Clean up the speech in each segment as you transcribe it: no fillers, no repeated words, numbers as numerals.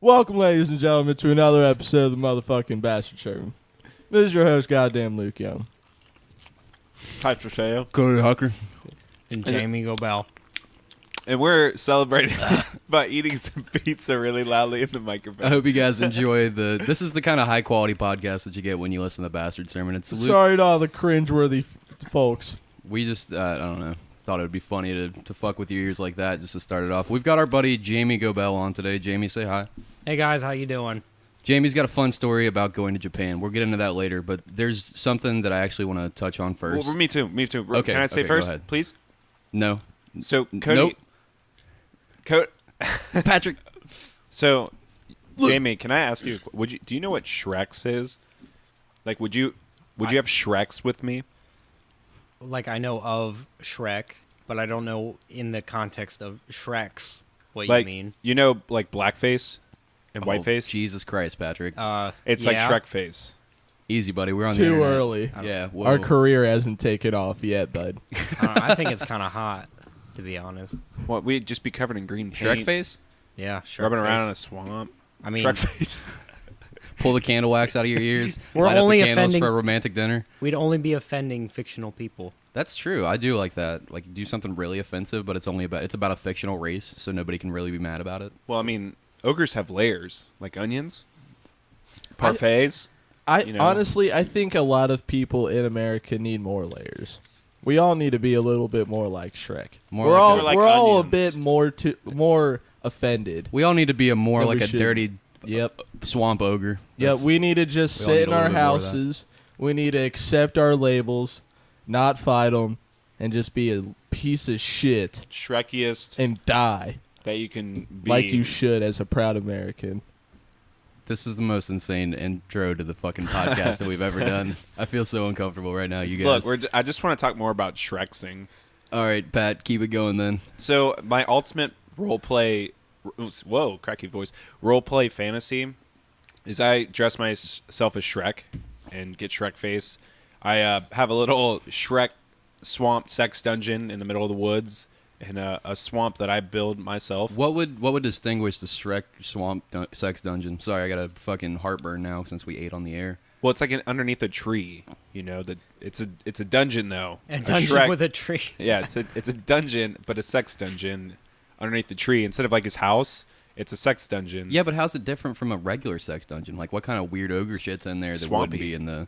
Welcome, ladies and gentlemen, to another episode of the motherfucking Bastard Sermon. This is your host, goddamn Luke Young. Patrick Shale. Cody Hucker. And Jaime Gobeille. And we're celebrating by eating some pizza really loudly in the microphone. I hope you guys enjoy this is the kind of high quality podcast that you get when you listen to the Bastard Sermon. It's Luke. Sorry to all the cringeworthy folks. We just, I don't know, thought it would be funny to fuck with your ears like that just to start it off. We've got our buddy Jaime Gobeille on today. Jaime, say hi. Hey guys, how you doing? Jaime's got a fun story about going to Japan. We'll get into that later, but there's something that I actually want to touch on first. Well, me too. Okay, Can I say okay, first, go ahead. please? No. So, Cody... Nope. Patrick. So, Jaime, can I ask you, do you know what Shreks is? Like, would you have Shreks with me? Like, I know of Shrek, but I don't know in the context of Shreks what Like, you mean. you know, like blackface and whiteface? Jesus Christ, Patrick. It's like Shrek face. Easy, buddy. We're on the Too internet. early. Yeah. Whoa. Our career hasn't taken off yet, bud. I think it's kind of hot, to be honest. What, we'd just be covered in green paint. Shrek face? Yeah, Shrek Rubbing face. around in a swamp. I mean, Shrek face. Pull the candle wax out of your ears. We're light only up the candles offending- for a romantic dinner. we'd only be offending fictional people. That's true. I do like that. Like, do something really offensive, but it's about a fictional race, so nobody can really be mad about it. Well, I mean, ogres have layers, like onions. Parfaits. Honestly, I think a lot of people in America need more layers. We all need to be a little bit more like Shrek. More like We're all a onions. bit more offended. We all need to be more Than like we a should. dirty Yep. swamp ogre. Yeah, we need to just we all sit need in a our little bit more of that. houses. We need to accept our labels, not fight them, and just be a piece of shit Shrekiest and die that you can be. like you should as a proud American. This is the most insane intro to the fucking podcast that we've ever done. I feel so uncomfortable right now, you guys. Look, I just want to talk more about Shreksing. All right, Pat, keep it going then. So my ultimate roleplay, whoa, cracky voice, roleplay fantasy is I dress myself as Shrek and get Shrek face. I have a little Shrek swamp sex dungeon in the middle of the woods in a swamp that I build myself. What would distinguish the Shrek swamp sex dungeon? Sorry, I got a fucking heartburn now since we ate on the air. Well, it's like underneath a tree. You know, it's a dungeon though. A dungeon Shrek- with a tree. Yeah, it's a dungeon, but a sex dungeon underneath the tree. Instead of like his house, it's a sex dungeon. Yeah, but how's it different from a regular sex dungeon? Like, what kind of weird ogre shit's in there that Swampy. wouldn't be in the...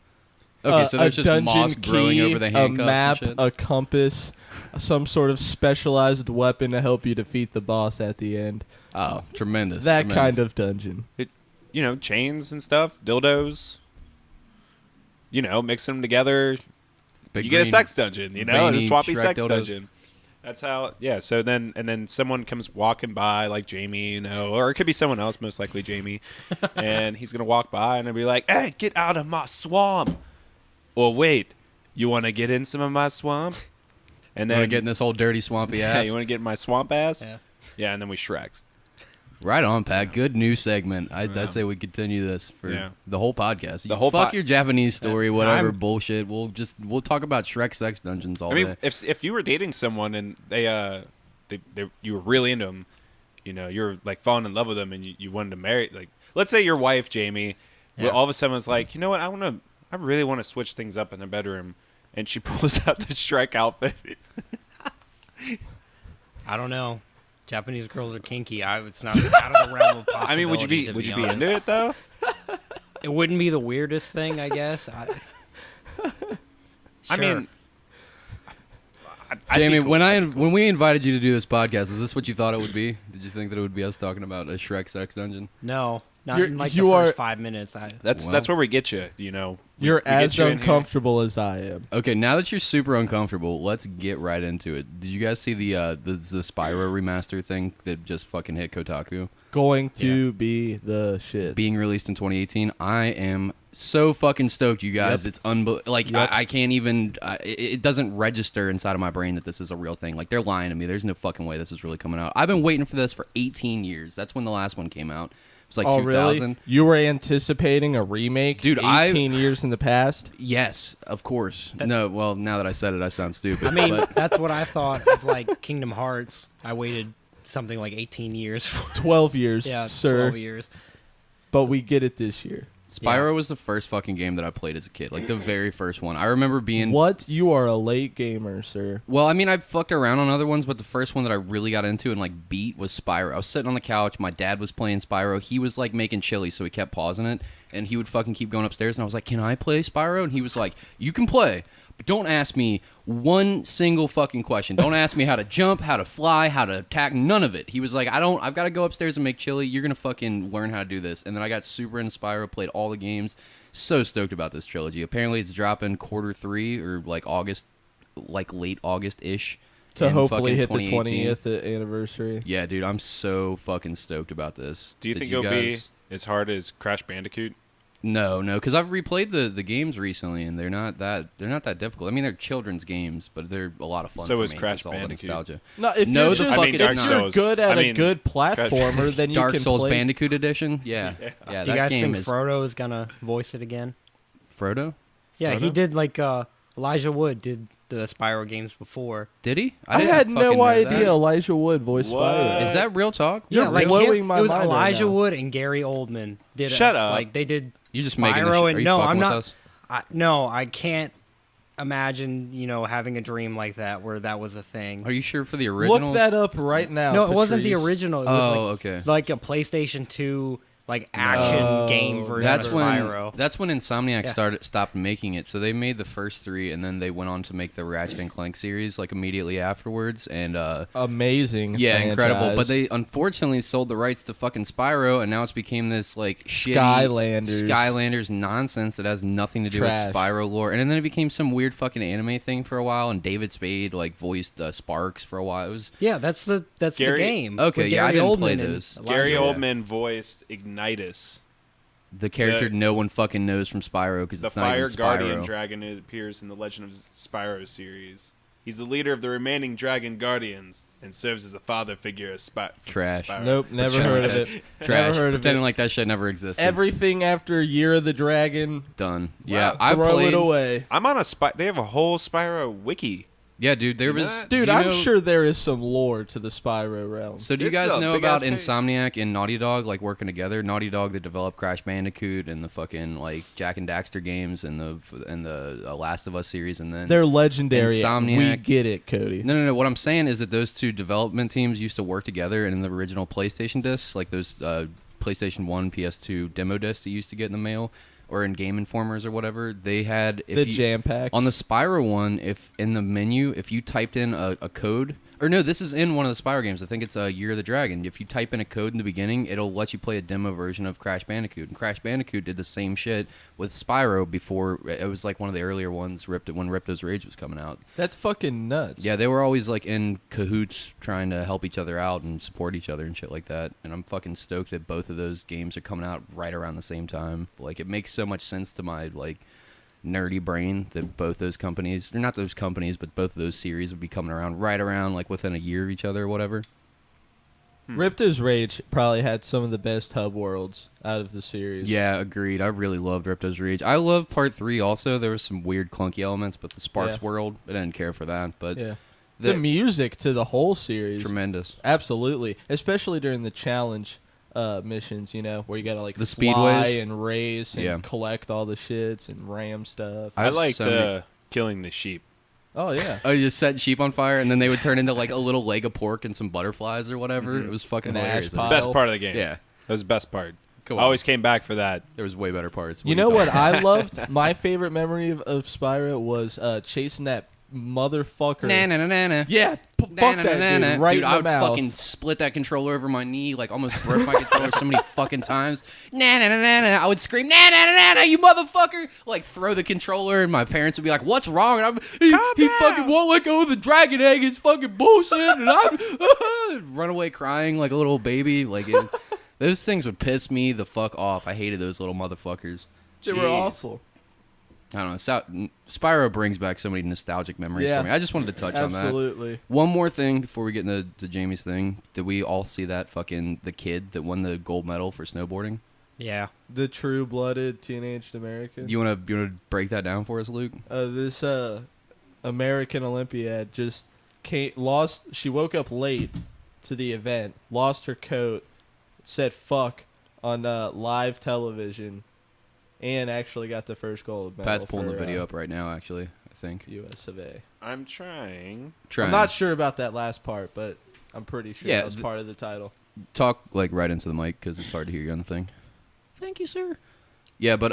Okay, so there's a just dungeon moss growing key, over the handcuffs a map, and shit? a compass, some sort of specialized weapon to help you defeat the boss at the end. Oh, tremendous. That tremendous. kind of dungeon. Chains and stuff, dildos. Mix them together. Big You get a green sex dungeon. It's a veiny swampy Shrek sex dildos. dungeon. That's how. Yeah. So then someone comes walking by, like Jaime, or it could be someone else, most likely Jaime, and he's gonna walk by and I'll be like, "Hey, get out of my swamp!" Or wait, you want to get in some of my swamp? And You then want to get in this whole dirty, swampy yeah, ass? you want to get in my swamp ass? Yeah. Yeah, and then we Shreks. Right on, Pat. Good news segment. I say we continue this for the whole podcast. The whole Fuck your Japanese story, whatever I'm- bullshit. We'll talk about Shrek sex dungeons all I mean, day. if you were dating someone and you were really into them, you're like falling in love with them and you wanted to marry, like, let's say your wife Jaime, all of a sudden was like, you know what, I really want to switch things up in the bedroom, and she pulls out the Shrek outfit. I don't know. Japanese girls are kinky. It's not out of the realm of possibility. I mean, would you be honest. into it though? It wouldn't be the weirdest thing, I guess. I mean, Jamie, when we invited you to do this podcast, is this what you thought it would be? Did you think that it would be us talking about a Shrek sex dungeon? No, not You're- in like you the are- first 5 minutes. that's where we get you. You're We as get you in here. uncomfortable as I am. Okay, now that you're super uncomfortable, let's get right into it. Did you guys see the Spyro remaster thing that just fucking hit Kotaku? Going to be the shit. Being released in 2018. I am so fucking stoked, you guys. Yep. It's like Yep. I can't even. It doesn't register inside of my brain that this is a real thing. Like, they're lying to me. There's no fucking way this is really coming out. I've been waiting for this for 18 years. That's when the last one came out. It was like 2000. Really? You were anticipating a remake, Dude, 18 years in the past? Yes, of course. No, well, now that I said it, I sound stupid. I mean, but that's what I thought of like Kingdom Hearts. I waited something like 18 years. 12 years, Yeah, sir. 12 years. But we get it this year. Spyro was the first fucking game that I played as a kid, like the very first one. I remember being... What? You are a late gamer, sir. Well, I mean, I fucked around on other ones, but the first one that I really got into and like beat was Spyro. I was sitting on the couch, my dad was playing Spyro. He was like making chili, so he kept pausing it, and he would fucking keep going upstairs, and I was like, can I play Spyro? And he was like, you can play, but don't ask me one single fucking question. Don't ask me how to jump, how to fly, how to attack, none of it. He was like, I've got to go upstairs and make chili. You're going to fucking learn how to do this. And then I got super into Spyro, played all the games. So stoked about this trilogy. Apparently it's dropping Q3 or like August, like late August-ish. To hopefully hit the 2018. 20th anniversary. Yeah, dude, I'm so fucking stoked about this. Do you think it'll be as hard as Crash Bandicoot? No, because I've replayed the games recently, and they're not that difficult. I mean, they're children's games, but they're a lot of fun. So for is me. Crash It's all the Bandicoot. nostalgia. No, if No, you're, the just, fuck if it's you're not. good at I a mean, good platformer, then you Dark can Souls play. Bandicoot Edition? Yeah. Yeah, Do that you guys game think is... Frodo is going to voice it again? Frodo? Yeah, Frodo? he did like Elijah Wood did the Spyro games before. Did he? I didn't had fucking no know idea that. Elijah Wood voiced What? Spyro. Is that real talk? You're Yeah, like blowing him, my it was mind right Elijah now. Wood and Gary Oldman did. Shut up. Like they did. You just Spyro making this shit. and Are you no, fucking I'm with not. us? No, I can't imagine having a dream like that where that was a thing. Are you sure for the original? Look that up right now. No, it wasn't the Patrice. original. It was okay. like a PlayStation 2 like action game version That's of when Spyro. that's when Insomniac Yeah. stopped making it. So they made the first 3, and then they went on to make the Ratchet and Clank series like immediately afterwards. And Amazing. yeah, franchise. incredible. But they unfortunately sold the rights to fucking Spyro, and now it's became this like shitty Skylanders nonsense that has nothing to do Trash. with Spyro lore. And then it became some weird fucking anime thing for a while. And David Spade like voiced Sparks for a while. It was Yeah, that's the Gary- game. Okay, with yeah, I Gary didn't play Oldman and those. Elijah Gary Wood. Oldman voiced Ignitus, the character no one fucking knows from Spyro because the it's not even Fire Guardian Spyro. dragon who appears in the Legend of Spyro series. He's the leader of the remaining Dragon Guardians and serves as the father figure of Trash. Spyro. Nope, never heard of it. Trash. Never heard of Pretending it. like that shit never existed. Everything after Year of the Dragon, Done. Yeah, I throw played. it away. I'm on they have a whole Spyro wiki. Yeah, dude, there You know was. that? Dude, do you I'm know- sure there is some lore to the Spyro realm. So do you It's guys a know big-ass about page. Insomniac and Naughty Dog like working together? Naughty Dog that developed Crash Bandicoot and the fucking like Jack and Daxter games and the Last of Us series, and then They're legendary. Insomniac. We get it, Cody. No. What I'm saying is that those two development teams used to work together, and in the original PlayStation discs, like those PlayStation 1, PS2 demo discs that you used to get in the mail or in Game Informers or whatever, they had The jam packs. on the Spyro one, if in the menu, if you typed in a code, or no, this is in one of the Spyro games. I think it's Year of the Dragon. If you type in a code in the beginning, it'll let you play a demo version of Crash Bandicoot. And Crash Bandicoot did the same shit with Spyro before. It was like one of the earlier ones, when Ripto's Rage was coming out. That's fucking nuts. Yeah, they were always like in cahoots trying to help each other out and support each other and shit like that. And I'm fucking stoked that both of those games are coming out right around the same time. Like, it makes so much sense to my like nerdy brain that both those companies, or not those companies, but both of those series would be coming around right around like within a year of each other or whatever. Ripto's Rage probably had some of the best hub worlds out of the series. Yeah, agreed. I really loved Ripto's Rage. I love Part 3 also. There was some weird clunky elements, but the Sparks Yeah. world, I didn't care for that. But Yeah. The music to the whole series. tremendous. Absolutely. Especially during the challenge missions, where you gotta like The fly speedways? and race and Yeah. collect all the shits and ram stuff. I liked so many- killing the sheep. Oh yeah. Oh, you just set sheep on fire, and then they would turn into like a little leg of pork and some butterflies or whatever. It was fucking An hilarious. ash pile. Best part of the game. Yeah, That was the best part. Go I on. always came back for that. There was way better parts. You know what I loved? My favorite memory of Spyro was chasing that motherfucker. Na na na na na. Yeah, fuck that dude right Dude, in I the would mouth. fucking split that controller over my knee, like almost broke my controller so many fucking times. Na na na na na. I would scream, na na na na na, you motherfucker! Like throw the controller, and my parents would be like, "What's wrong?" And he fucking won't let go of the dragon egg. It's fucking bullshit. And I'm run away crying like a little baby. Like those things would piss me the fuck off. I hated those little motherfuckers. They were Jeez. awful. I don't know. Spyro brings back so many nostalgic memories Yeah. for me. I just wanted to touch on that. Absolutely. One more thing before we get into Jamie's thing. Did we all see that fucking the kid that won the gold medal for snowboarding? Yeah. The true-blooded teenage American. You wanna break that down for us, Luke? This American Olympiad just lost. She woke up late to the event, lost her coat, said fuck on live television, and actually got the first gold medal. Pat's pulling the video up right now, actually, I think. US of A. I'm trying. I'm not sure about that last part, but I'm pretty sure that was part of the title. Talk like right into the mic because it's hard to hear you on the thing. Thank you, sir. Yeah, but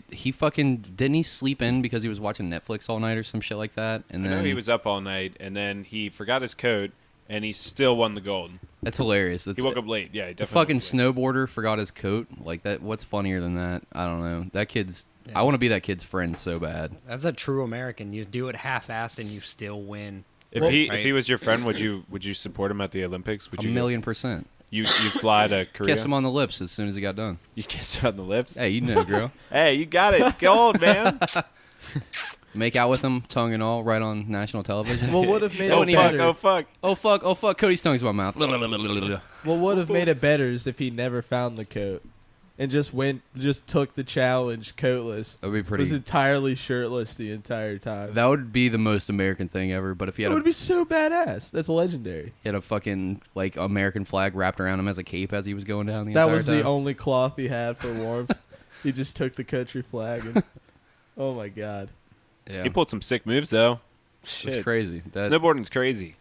he fucking didn't he sleep in because he was watching Netflix all night or some shit like that, and then I know he was up all night, and then he forgot his coat, and he still won the gold. That's hilarious. He woke up late. Yeah, he the definitely. fucking snowboarder forgot his coat like that. What's funnier than that? I don't know. That kid's. Yeah. I want to be that kid's friend so bad. That's a true American. You do it half-assed and you still win. If he was your friend, would you support him at the Olympics? Would you? 1,000,000%. You fly to Korea? Kiss him on the lips as soon as he got done. You kiss him on the lips? Hey, you know, girl. Hey, you got it. Gold, man. Make out with him, tongue and all, right on national television. Well, would have made oh, it fuck, better. oh, fuck. Oh, fuck. Oh, fuck. Cody's tongue's in my mouth. Well, would have made it better is if he never found the coat and just took the challenge coatless. That would be pretty. Was entirely shirtless the entire time. That would be the most American thing ever. But if he had it would be so badass. That's legendary. He had a fucking like American flag wrapped around him as a cape as he was going down the entire That was time. the only cloth he had for warmth. He just took the country flag and oh my god. Yeah. He pulled some sick moves though. It's crazy. Snowboarding's crazy.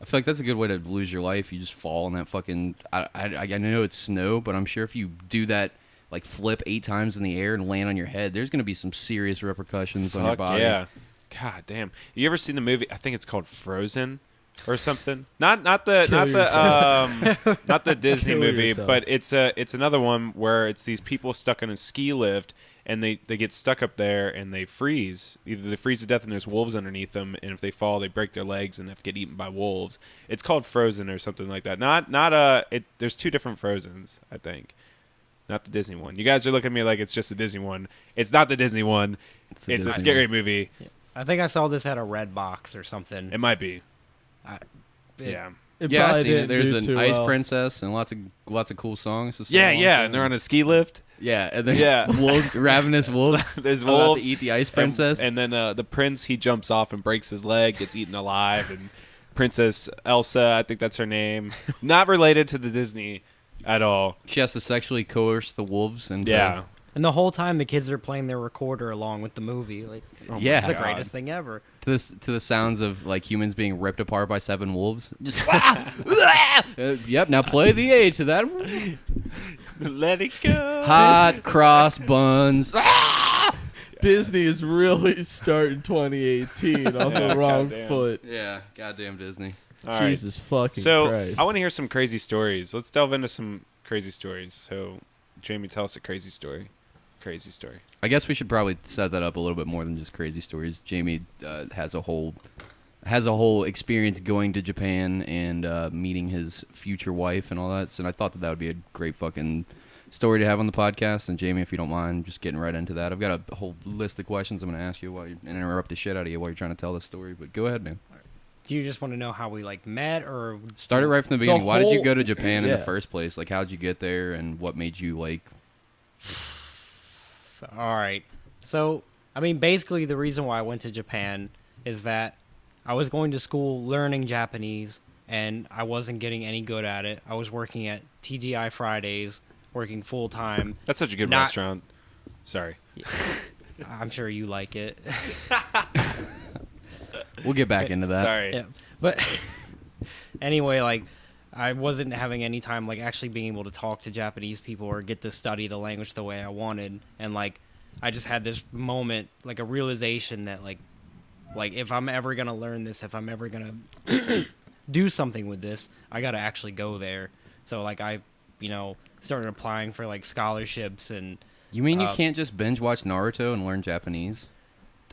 I feel like that's a good way to lose your life. You just fall in that fucking. I know it's snow, but I'm sure if you do that, like flip 8 times in the air and land on your head, there's gonna be some serious repercussions on your body. Yeah. God damn. You ever seen the movie? I think it's called Frozen or something. Not the Disney movie, yourself. but it's another one where it's these people stuck on a ski lift and they get stuck up there and they freeze. Either they freeze to death and there's wolves underneath them, and if they fall, they break their legs and have to get eaten by wolves. It's called Frozen or something like that. There's 2 different Frozens, I think. Not the Disney one. You guys are looking at me like it's just the Disney one. It's not the Disney one. It's a scary movie. Yeah. I think I saw this at a Red Box or something. It might be. It I've probably seen it. didn't There's do an too Ice well. Princess and lots of cool songs. And they're on a ski lift. Yeah, and there's wolves, ravenous wolves. There's about wolves to eat the Ice Princess. and then the prince, he jumps off and breaks his leg, gets eaten alive, and Princess Elsa, I think that's her name, not related to the Disney at all. She has to sexually coerce the wolves and And the whole time the kids are playing their recorder along with the movie. Like, it's the greatest thing ever. to the sounds of like humans being ripped apart by 7 wolves. Just yep. Now play the A to that. Let it go. Hot cross buns. Disney is really starting 2018 on the wrong goddamn. foot. Yeah, goddamn Disney. All right. Jesus fucking So Christ. I want to hear some crazy stories. Let's delve into some crazy stories. So Jamie, tell us a crazy story. Crazy story. I guess we should probably set that up a little bit more than just crazy stories. Jamie has a whole experience going to Japan and meeting his future wife and all that. So I thought that would be a great fucking story to have on the podcast. And Jamie, if you don't mind, just getting right into that. I've got a whole list of questions I'm going to ask you and interrupt the shit out of you while you're trying to tell this story. But go ahead, man. Do you just want to know how we like met, or Start it right from the beginning. Why did you whole- go to Japan in Yeah. the first place? Like, how'd you get there, and what made you like? All right. So, I mean, basically, the reason why I went to Japan is that I was going to school learning Japanese, and I wasn't getting any good at it. I was working at TGI Fridays, working full time. That's such a good Not- restaurant. Sorry. I'm sure you like it. We'll get back into that. Sorry. Yeah, but anyway, like I wasn't having any time like actually being able to talk to Japanese people or get to study the language the way I wanted, and like I just had this moment, like a realization that like if I'm ever gonna learn this, if I'm ever gonna do something with this, I gotta actually go there. So like I, started applying for like scholarships and. You mean you can't just binge watch Naruto and learn Japanese?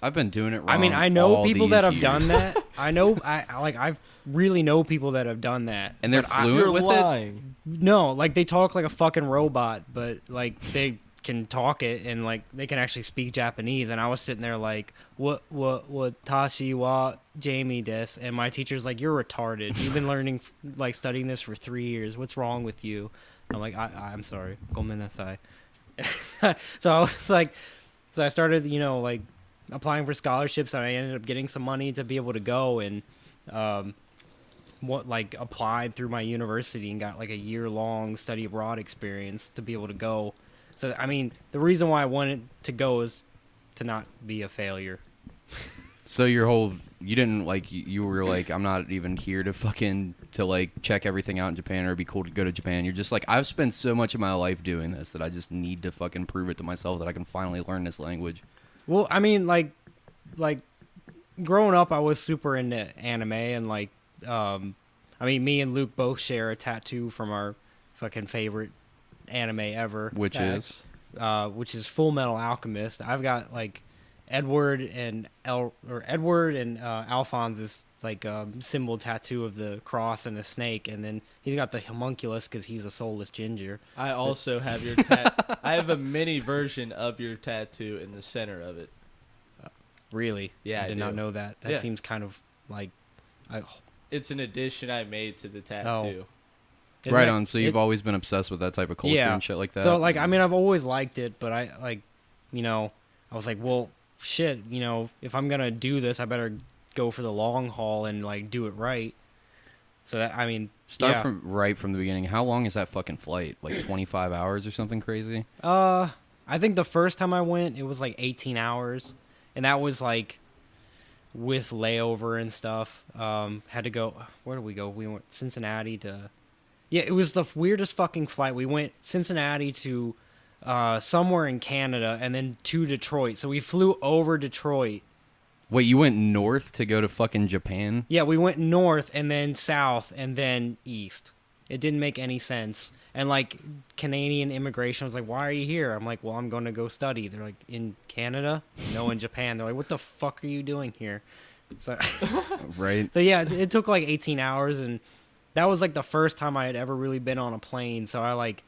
I've been doing it wrong. I mean, I know all people these that have years. done that. I really know people that have done that. And they're but I- fluent You're with it. lying. No, like they talk like a fucking robot, but like they can talk it and like they can actually speak Japanese. And I was sitting there like, what tashi wa Jamie des? And my teacher's like, you're retarded. You've been learning like studying this for 3 years. What's wrong with you? I'm like, I'm sorry. Gomenasai. So I was like, so I started, like applying for scholarships, and I ended up getting some money to be able to go. And applied through my university and got like a year-long study abroad experience to be able to go. So I mean, the reason why I wanted to go is to not be a failure. So you didn't like, you were like, I'm not even here to like check everything out in Japan, or it'd be cool to go to Japan. You're just like, I've spent so much of my life doing this that I just need to fucking prove it to myself that I can finally learn this language. Well, I mean, like growing up, I was super into anime, and like, I mean, me and Luke both share a tattoo from our fucking favorite anime ever, Which is Full Metal Alchemist. I've got like Edward and Alphonse's like symbol tattoo of the cross and a snake, and then he's got the homunculus because he's a soulless ginger. I also have your I have a mini version of your tattoo in the center of it. Really? Yeah, I did not know that. That seems kind of like... It's an addition I made to the tattoo. Right on. So you've always been obsessed with that type of culture and shit like that? So, like, I mean, I've always liked it, but I, like, you know, I was like, well, shit, you know, if I'm going to do this, I better go for the long haul and, like, do it right. So, that, I mean, Start from the beginning. How long is that fucking flight? Like 25 hours or something crazy? I think the first time I went, it was like 18 hours. And that was like with layover and stuff. Had to go, where did we go? We went Cincinnati to, it was the weirdest fucking flight. We went Cincinnati to somewhere in Canada and then to Detroit. So we flew over Detroit. Wait, you went north to go to fucking Japan? Yeah, we went north and then south and then east. It didn't make any sense. And, like, Canadian immigration was like, why are you here? I'm like, well, I'm going to go study. They're like, in Canada? No, in Japan. They're like, what the fuck are you doing here? So, right. So, yeah, it took, like, 18 hours. And that was, like, the first time I had ever really been on a plane. So I, like,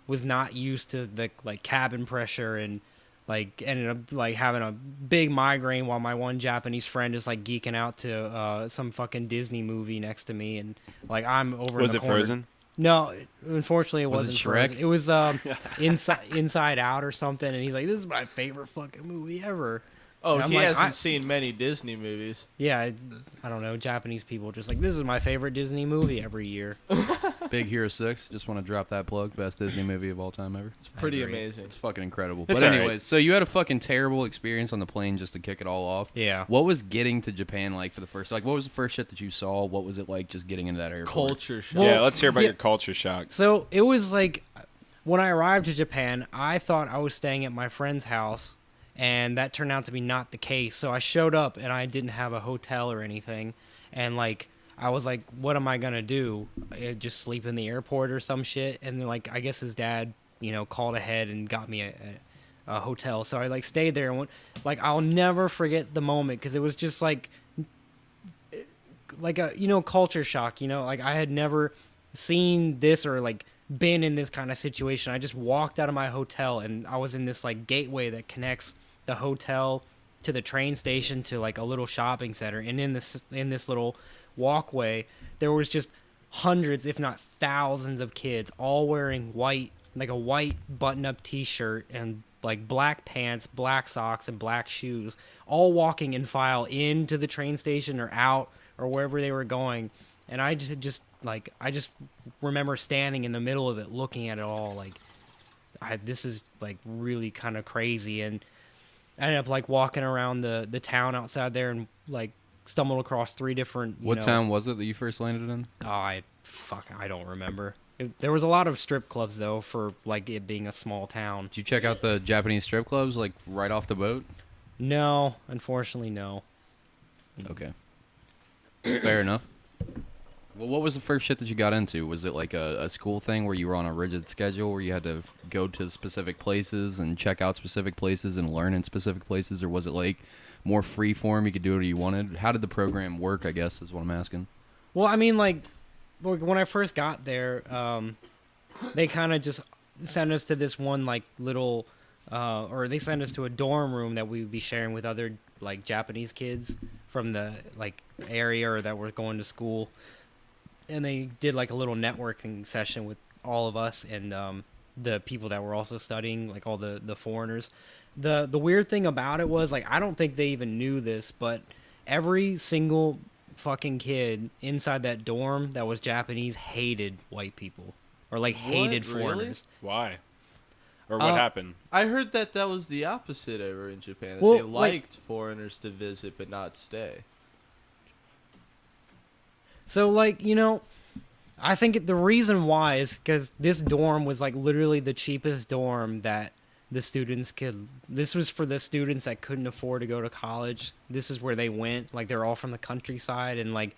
was not used to the, like, cabin pressure and, like, ended up, like, having a big migraine while my one Japanese friend is, like, geeking out to some fucking Disney movie next to me. And, like, I'm over in the corner. Was it Frozen? No, unfortunately, it Was wasn't it Shrek? Frozen. It was Inside Out or something, and he's like, "This is my favorite fucking movie ever." Oh, and he like, hasn't seen many Disney movies. Yeah, I don't know. Japanese people just like, this is my favorite Disney movie every year. Big Hero 6. Just want to drop that plug. Best Disney movie of all time ever. It's pretty amazing. It's fucking incredible. It's But all anyways, right. so you had a fucking terrible experience on the plane just to kick it all off. Yeah. What was getting to Japan like for the first? Like, what was the first shit that you saw? What was it like just getting into that airport? Culture shock. Well, Yeah, let's hear about yeah. your culture shock. So it was like, when I arrived to Japan, I thought I was staying at my friend's house, and that turned out to be not the case. So I showed up, and I didn't have a hotel or anything, and like, I was like, what am I gonna do? Just sleep in the airport or some shit? And then, like, I guess his dad, you know, called ahead and got me a hotel. So I like stayed there and went, like, I'll never forget the moment because it was just like a, you know, culture shock. You know, like I had never seen this or like been in this kind of situation. I just walked out of my hotel and I was in this like gateway that connects the hotel to the train station to like a little shopping center, and in this little walkway there was just hundreds if not thousands of kids all wearing white, like a white button-up t-shirt and like black pants, black socks, and black shoes, all walking in file into the train station or out or wherever they were going. And I just remember standing in the middle of it looking at it all like, this is like really kind of crazy. And I ended up like walking around the town outside there and like stumbled across 3 different. What town was it that you first landed in? Oh, I don't remember. There was a lot of strip clubs though for like it being a small town. Did you check out the Japanese strip clubs like right off the boat? No, unfortunately, no. Okay. Fair enough. Well, what was the first shit that you got into? Was it like a school thing where you were on a rigid schedule where you had to go to specific places and check out specific places and learn in specific places? Or was it like more free form, you could do whatever you wanted? How did the program work, I guess, is what I'm asking. Well, I mean, like, when I first got there, they kind of just sent us to this one, like, little, or they sent us to a dorm room that we would be sharing with other, like, Japanese kids from the, like, area or that were going to school. And they did, like, a little networking session with all of us and the people that were also studying, like, all the foreigners. The weird thing about it was, like, I don't think they even knew this, but every single fucking kid inside that dorm that was Japanese hated white people, or like hated What? Really? foreigners. Why? Or what happened? I heard that was the opposite over in Japan. That Well, they liked foreigners to visit but not stay. So, like, you know, I think the reason why is because this dorm was, like, literally the cheapest dorm that the students could... This was for the students that couldn't afford to go to college. This is where they went. Like, they're all from the countryside, and, like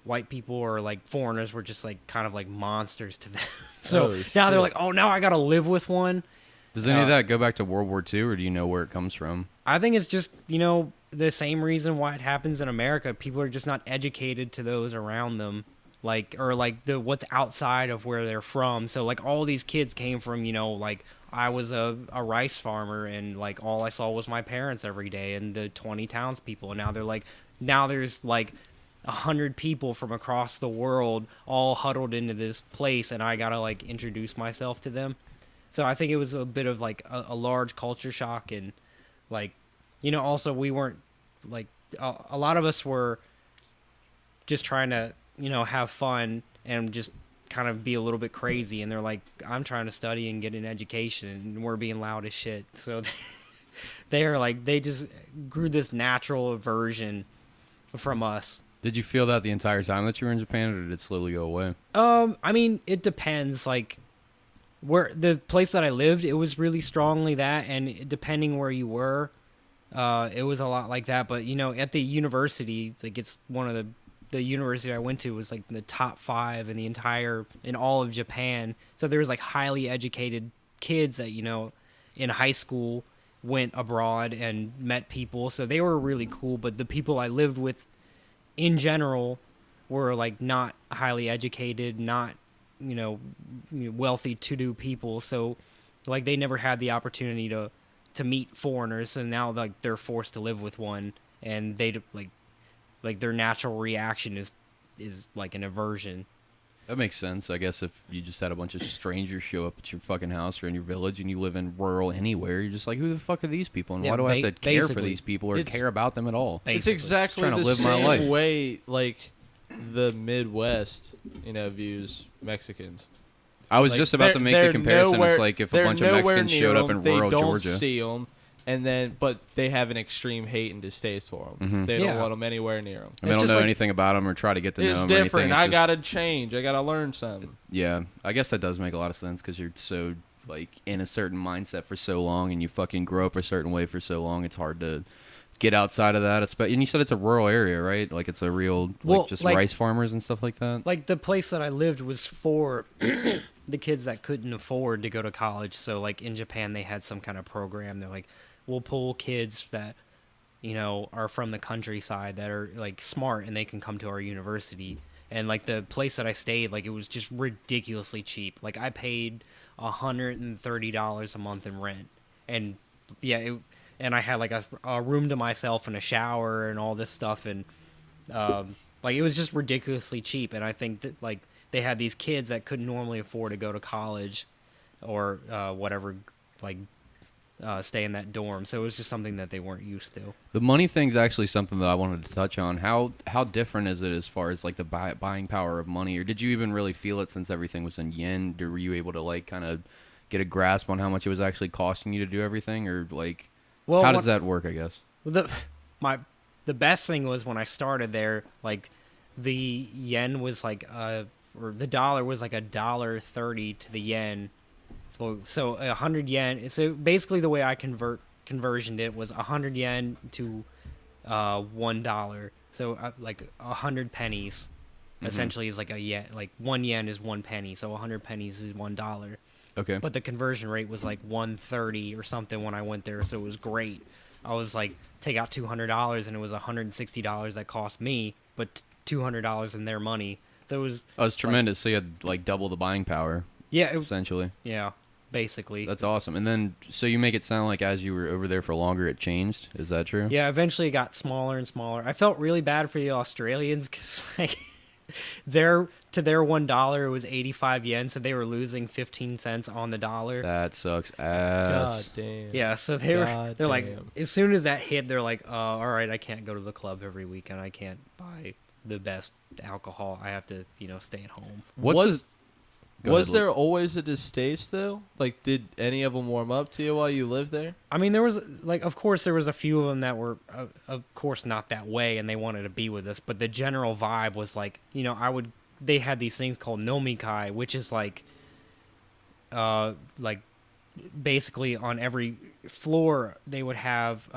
white people or, like, foreigners were just, like, kind of like monsters to them. So now they're like, oh, now I gotta live with one. Does any of that go back to World War II, or do you know where it comes from? I think it's just, you know, the same reason why it happens in America. People are just not educated to those around them, like, or like the what's outside of where they're from. So like all these kids came from, you know, like I was a rice farmer, and like all I saw was my parents every day and the 20 townspeople, and now there's like 100 people from across the world all huddled into this place, and I gotta like introduce myself to them. So I think it was a bit of like a large culture shock, and like, you know, also we weren't like a lot of us were just trying to, you know, have fun and just kind of be a little bit crazy, and they're like, I'm trying to study and get an education, and we're being loud as shit. So they just grew this natural aversion from us. Did you feel that the entire time that you were in Japan, or did it slowly go away? I mean, it depends. Like, where the place that I lived, it was really strongly that, and depending where you were, it was a lot like that. But, you know, at the university, like, it's one of the university I went to was like the top 5 in all of Japan. So there was like highly educated kids that, you know, in high school went abroad and met people. So they were really cool. But the people I lived with in general were like not highly educated, not, you know, wealthy to-do people. So like they never had the opportunity to meet foreigners, and now like they're forced to live with one, and they like their natural reaction is like an aversion. That makes sense. I guess if you just had a bunch of strangers show up at your fucking house or in your village, and you live in rural anywhere, you're just like, who the fuck are these people, and why do I have to care for these people or care about them at all? It's exactly trying to the live my same life. way like the Midwest, you know, views Mexicans. I was Like, just about to make the comparison. It's like if a bunch of Mexicans showed up in rural Georgia. They don't see them, and then but they have an extreme hate and distaste for them. Mm-hmm. They don't want them anywhere near them. And they don't know anything about them or try to get to know them. It's Or different. anything. I gotta change. I gotta learn something. Yeah, I guess that does make a lot of sense because you're so like in a certain mindset for so long, and you fucking grow up a certain way for so long. It's hard to get outside of that. And you said it's a rural area, right? Like it's a real just rice farmers and stuff like that. Like the place that I lived was for the kids that couldn't afford to go to college. So like in Japan, they had some kind of program. They're like, we'll pull kids that, you know, are from the countryside that are like smart, and they can come to our university. And like the place that I stayed, like it was just ridiculously cheap. Like I paid $130 a month in rent, and yeah, and I had like a room to myself and a shower and all this stuff, and like it was just ridiculously cheap. And I think that like they had these kids that couldn't normally afford to go to college or whatever, like stay in that dorm. So it was just something that they weren't used to. The money thing's actually something that I wanted to touch on. How different is it as far as like the buying power of money, or did you even really feel it since everything was in yen? Or were you able to like kind of get a grasp on how much it was actually costing you to do everything, or like how does that work? I guess the best thing was when I started there, like the yen was like or the dollar was like $1.30 to the yen. So 100 yen. So basically, the way I conversioned it was 100 yen to $1. So like 100 pennies, essentially, is like a yen. Like 1 yen is 1 penny. So 100 pennies is $1. Okay. But the conversion rate was like 130 or something when I went there. So it was great. I was like, take out $200, and it was $160 that cost me, but $200 in their money. So it was. Oh, it's tremendous. So you had like double the buying power. Yeah. Essentially. Yeah. Basically. That's awesome. And then, so you make it sound like as you were over there for longer, it changed. Is that true? Yeah, eventually it got smaller and smaller. I felt really bad for the Australians because like, their to their $1, it was 85 yen, so they were losing 15 cents on the dollar. That sucks God ass. damn. Yeah, so they're like, as soon as that hit, they're like, all right, I can't go to the club every weekend. I can't buy the best alcohol. I have to, stay at home. Was there always a distaste though? Like, did any of them warm up to you while you lived there? I mean, there was of course, there was a few of them that were, of course, not that way, and they wanted to be with us. But the general vibe was like, they had these things called nomikai, which is like basically on every floor they would have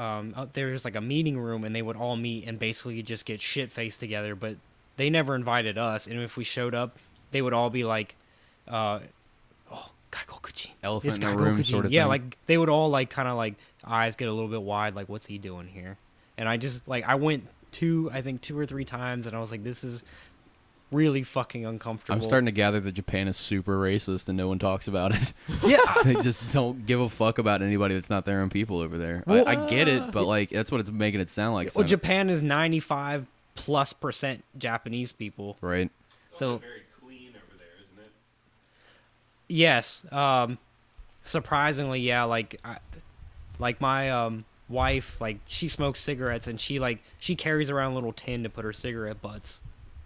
there's like a meeting room, and they would all meet and basically just get shit faced together. But they never invited us, and if we showed up, they would all be like, elephant in the room sort of yeah, thing. like they would all like kind of like eyes get a little bit wide, like what's he doing here? And I just I went I think 2 or 3 times, and I was like, this is really fucking uncomfortable. I'm starting to gather that Japan is super racist and no one talks about it. Yeah. They just don't give a fuck about anybody that's not their own people over there. I get it, but like that's what it's making it sound like. Well, Japan is 95+% Japanese people. Right. It's also very clean over there, isn't it? Yes. Surprisingly, yeah. Like my wife, like she smokes cigarettes, and she carries around a little tin to put her cigarette butts.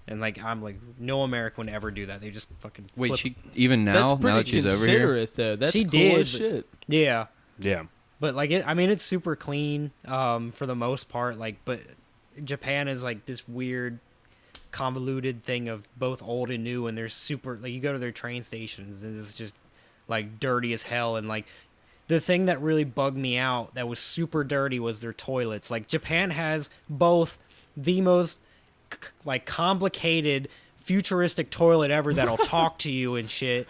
And I'm like, no American would ever do that. They just fucking Wait, flip. even now that she's over here? Considerate though. That's She cool did, as shit. Yeah. Yeah. But it's super clean for the most part. But Japan is like this weird, convoluted thing of both old and new, and they're super. Like, you go to their train stations, and it's just like dirty as hell. And like the thing that really bugged me out that was super dirty was their toilets. Like, Japan has both the most complicated futuristic toilet ever that'll talk to you and shit.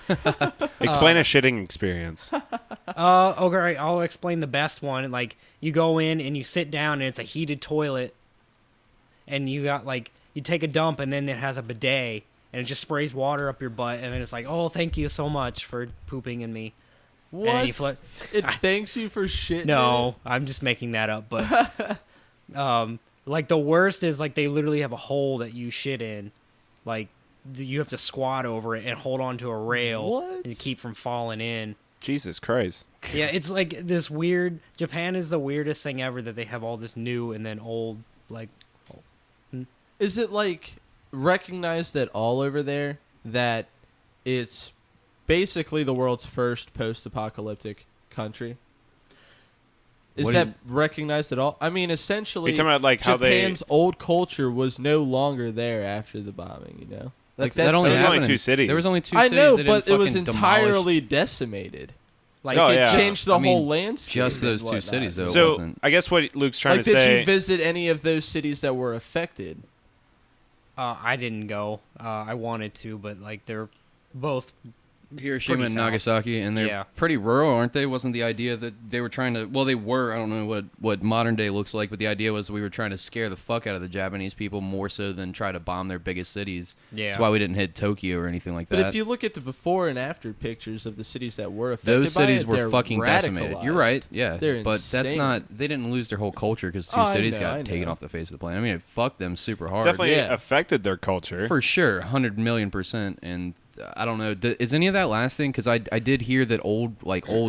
Explain a shitting experience. Okay, I'll explain the best one. Like, you go in and you sit down, and it's a heated toilet, and you got you take a dump, and then it has a bidet, and it just sprays water up your butt, and then it's like, oh, thank you so much for pooping in me. What? And then It thanks you for shit. No, I'm just making that up. But the worst is they literally have a hole that you shit in. You have to squat over it and hold on to a rail and keep from falling in. Jesus Christ. Yeah, it's like this weird. Japan is the weirdest thing ever that they have all this new and then old. Is it recognized at all over there that it's basically the world's first post-apocalyptic country? Is that recognized at all? I mean, essentially, you're talking about Japan's old culture was no longer there after the bombing. That only there's happened only 2 cities. There was only 2 I cities. know, They but didn't it was fucking entirely decimated. Oh, It yeah. changed the whole landscape. Just those and 2 whatnot. cities, though. It So wasn't. I guess what Luke's trying to Did say. you visit any of those cities that were affected? I didn't go. I wanted to, but they're both Hiroshima pretty and south. Nagasaki, and they're Yeah. pretty rural, aren't they? Wasn't the idea that they were trying to... Well, they were. I don't know what modern day looks like, but the idea was we were trying to scare the fuck out of the Japanese people more so than try to bomb their biggest cities. Yeah. That's why we didn't hit Tokyo or anything like that. But if you look at the before and after pictures of the cities that were affected Those by cities it, were they're fucking decimated. You're right, radicalized. yeah. They're but that's insane. not... They didn't lose their whole culture because 2 Oh, I cities know, got I taken know. off the face of the planet. I mean, it fucked them super hard. Definitely Yeah. affected their culture. For sure, 100,000,000%. And I don't know, is any of that lasting? Because I did hear that old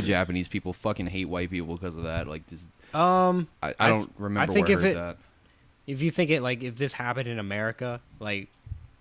Japanese people fucking hate white people because of that. I don't remember think where I if heard it- that. If you think if this happened in America,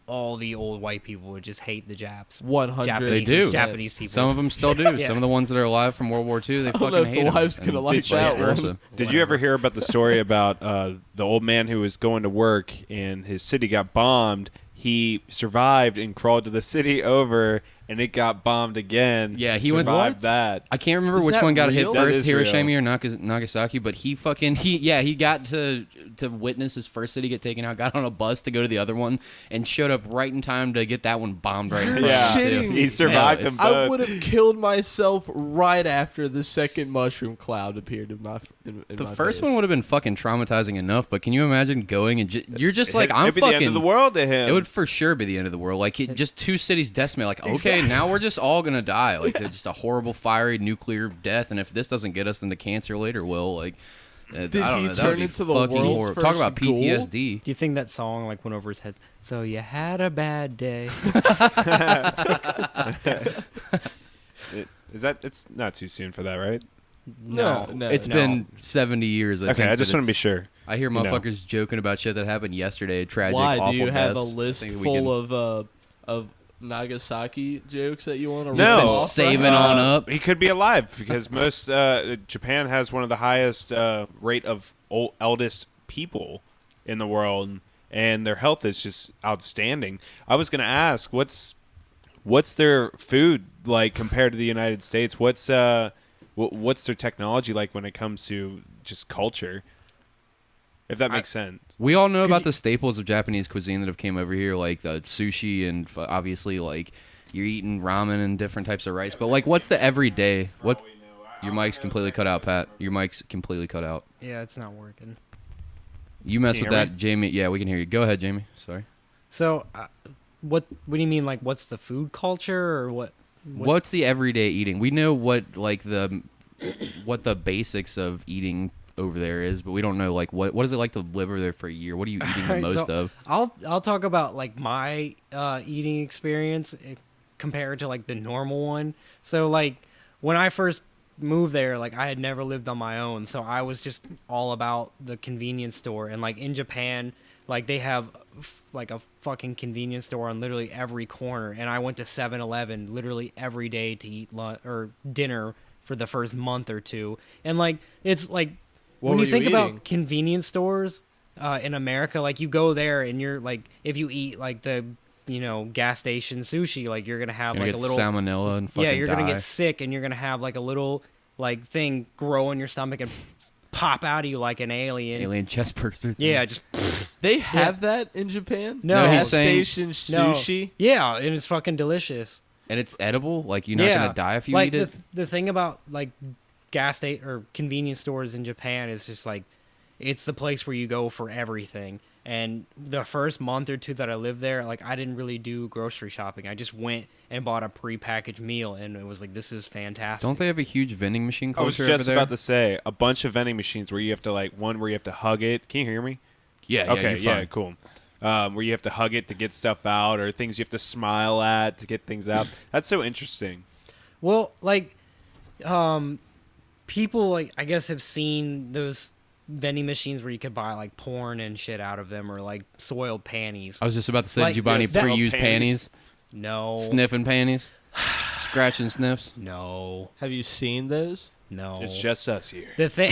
all the old white people would just hate the Japs. 100. They do. Japanese people. Some of them still do. Yeah. Some of the ones that are alive from World War II, they don't fucking know if hate the them. wife's And gonna like vice that versa. one. Did you ever hear about the story about the old man who was going to work and his city got bombed? He survived and crawled to the city over, and it got bombed again. Yeah, he went- survived What? that. I can't remember Is which that one got hit real? That first, is Hiroshima real. or Nagasaki, but he got to witness his first city get taken out, got on a bus to go to the other one, and showed up right in time to get that one bombed right in front Yeah, of him. shitting too. me. he survived Yeah, them I both. would have killed myself right after the second mushroom cloud appeared in my The first one would have been fucking traumatizing enough, but can you imagine going and you're just like, I'm It'd be fucking... the end of the world to him. It would for sure be the end of the world. Just 2 cities decimated. Okay, now we're just all gonna die. They're just a horrible, fiery nuclear death. And if this doesn't get us, then the cancer later will. Did I don't he know, that turn would be into the fucking world's horrible. first Talk about ghoul? PTSD. Do you think that song like went over his head? So you had a bad day. It's not too soon for that, right? No. It's been 70 years. Okay, I just want to be sure. I hear You know. motherfuckers joking about shit that happened yesterday. Tragic, Why? awful Do you have a deaths. I list think we full can- of Nagasaki jokes that you want to No. rip Been off? saving on up. He could be alive because most Japan has one of the highest rate of eldest people in the world, and their health is just outstanding. I was going to ask, what's their food like compared to the United States? What's their technology like when it comes to just culture? If that makes sense. We all know about the staples of Japanese cuisine that have came over here, like the sushi and obviously like you're eating ramen and different types of rice. But like, what's the everyday? What's your mic's completely cut out, Pat? Your mic's completely cut out. Yeah, it's not working. You mess Can with you hear that, Jamie. Yeah, we can hear you. Go ahead, Jamie. Sorry. So, what do you mean? Like, what's the food culture, or what? What's the everyday eating? We know what the basics of eating over there is, but we don't know like what is it like to live over there for a year? What are you eating the Alright, most so of? I'll talk about like my eating experience compared to like the normal one. So like when I first moved there, like I had never lived on my own, so I was just all about the convenience store. And like in Japan, like they have like a fucking convenience store on literally every corner, and I went to 7-Eleven literally every day to eat lunch or dinner for the first month or two. And like it's like What when were you think eating? about convenience stores in America, like you go there and you're like, if you eat like the gas station sushi, like you're gonna have Gonna like get a little salmonella and fucking you're gonna die. get sick, and you're gonna have like a little like thing grow in your stomach and pop out of you like an alien. Alien chest burster. thing. Yeah, just They have that in Japan? No. No, he's Gas saying- station no. sushi? Yeah, and it's fucking delicious. And it's edible. Like you're not yeah, gonna die if you like eat it. the thing about like gas station or convenience stores in Japan is just like it's the place where you go for everything. And the first month or two that I lived there, like I didn't really do grocery shopping. I just went and bought a prepackaged meal, and it was like, this is fantastic. Don't they have a huge vending machine I was culture over just there? about to say a bunch of vending machines where you have to one where you have to hug it. Can you hear me? Yeah. Okay, you're fine. cool. Where you have to hug it to get stuff out, or things you have to smile at to get things out. That's so interesting. Well, like, people like I guess have seen those vending machines where you could buy like porn and shit out of them, or like soiled panties. I was just about to say, Like, did you buy any that- pre-used panties? No, Sniffing panties? Scratching sniffs? no, Have you seen those? no. It's just us here. the thing.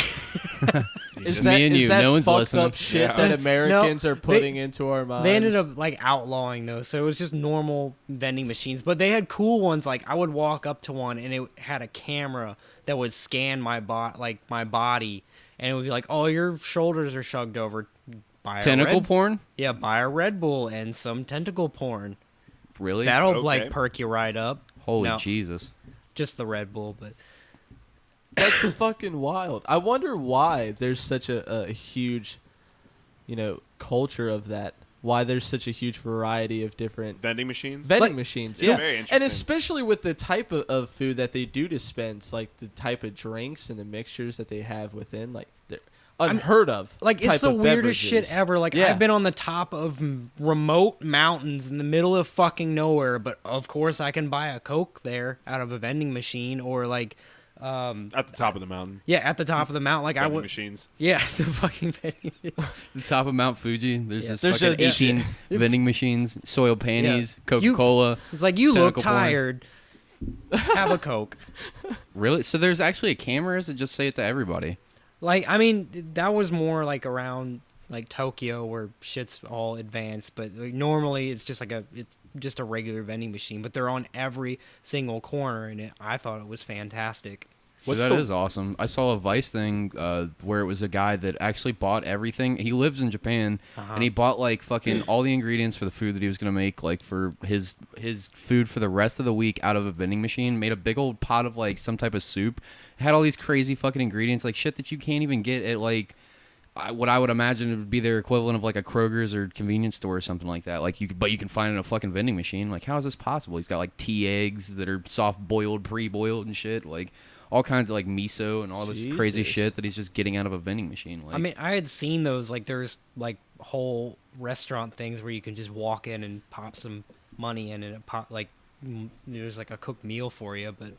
Just me and you. that No one's fucked listening. up shit Yeah. that Americans are they- putting into our minds? They ended up like outlawing those, so it was just normal vending machines. But they had cool ones. Like I would walk up to one, and it had a camera that would scan my body, and it would be like, "Oh, your shoulders are shrugged over." Buy a Tentacle Red- porn? Yeah, buy a Red Bull and some tentacle porn. Really? That'll Okay. like perk you right up. Holy No, Jesus. just the Red Bull, but That's fucking wild. I wonder why there's such a huge, culture of that. Why there's such a huge variety of different Vending machines? vending Like- machines. Yeah, Yeah, very and interesting. especially with the type of food that they do dispense, like the type of drinks and the mixtures that they have within, like they're unheard of. like type it's the of weirdest shit beverages. ever. Like Yeah. I've been on the top of remote mountains in the middle of fucking nowhere, but of course I can buy a Coke there out of a vending machine, or like At the top of the mountain. yeah, at the top of the mountain. Like I Vending would, machines. yeah, the fucking vending. The top of Mount Fuji, there's Yeah. just There's fucking just- 18 vending machines, soiled panties, Yeah. Coca-Cola. It's like you look Tentacle porn. tired. Have a Coke. Really? So there's actually a camera that just say it to everybody. Like I mean, that was more like around like Tokyo where shit's all advanced, but like, normally it's just a regular vending machine, but they're on every single corner, and I thought it was fantastic. That is awesome. I saw a Vice thing where it was a guy that actually bought everything. He lives in Japan, and he bought like fucking all the ingredients for the food that he was gonna make, like for his food for the rest of the week, out of a vending machine. Made a big old pot of like some type of soup. Had all these crazy fucking ingredients, like shit that you can't even get at like what I would imagine would be their equivalent of like a Kroger's or convenience store or something like that. Like but you can find it in a fucking vending machine. Like how is this possible? He's got like tea eggs that are soft boiled, pre-boiled and shit. Like all kinds of like miso and all this crazy Jesus. shit that he's just getting out of a vending machine. Like, I mean, I had seen those, like, there's, like, whole restaurant things where you can just walk in and pop some money in, and it there's, like, a cooked meal for you, but...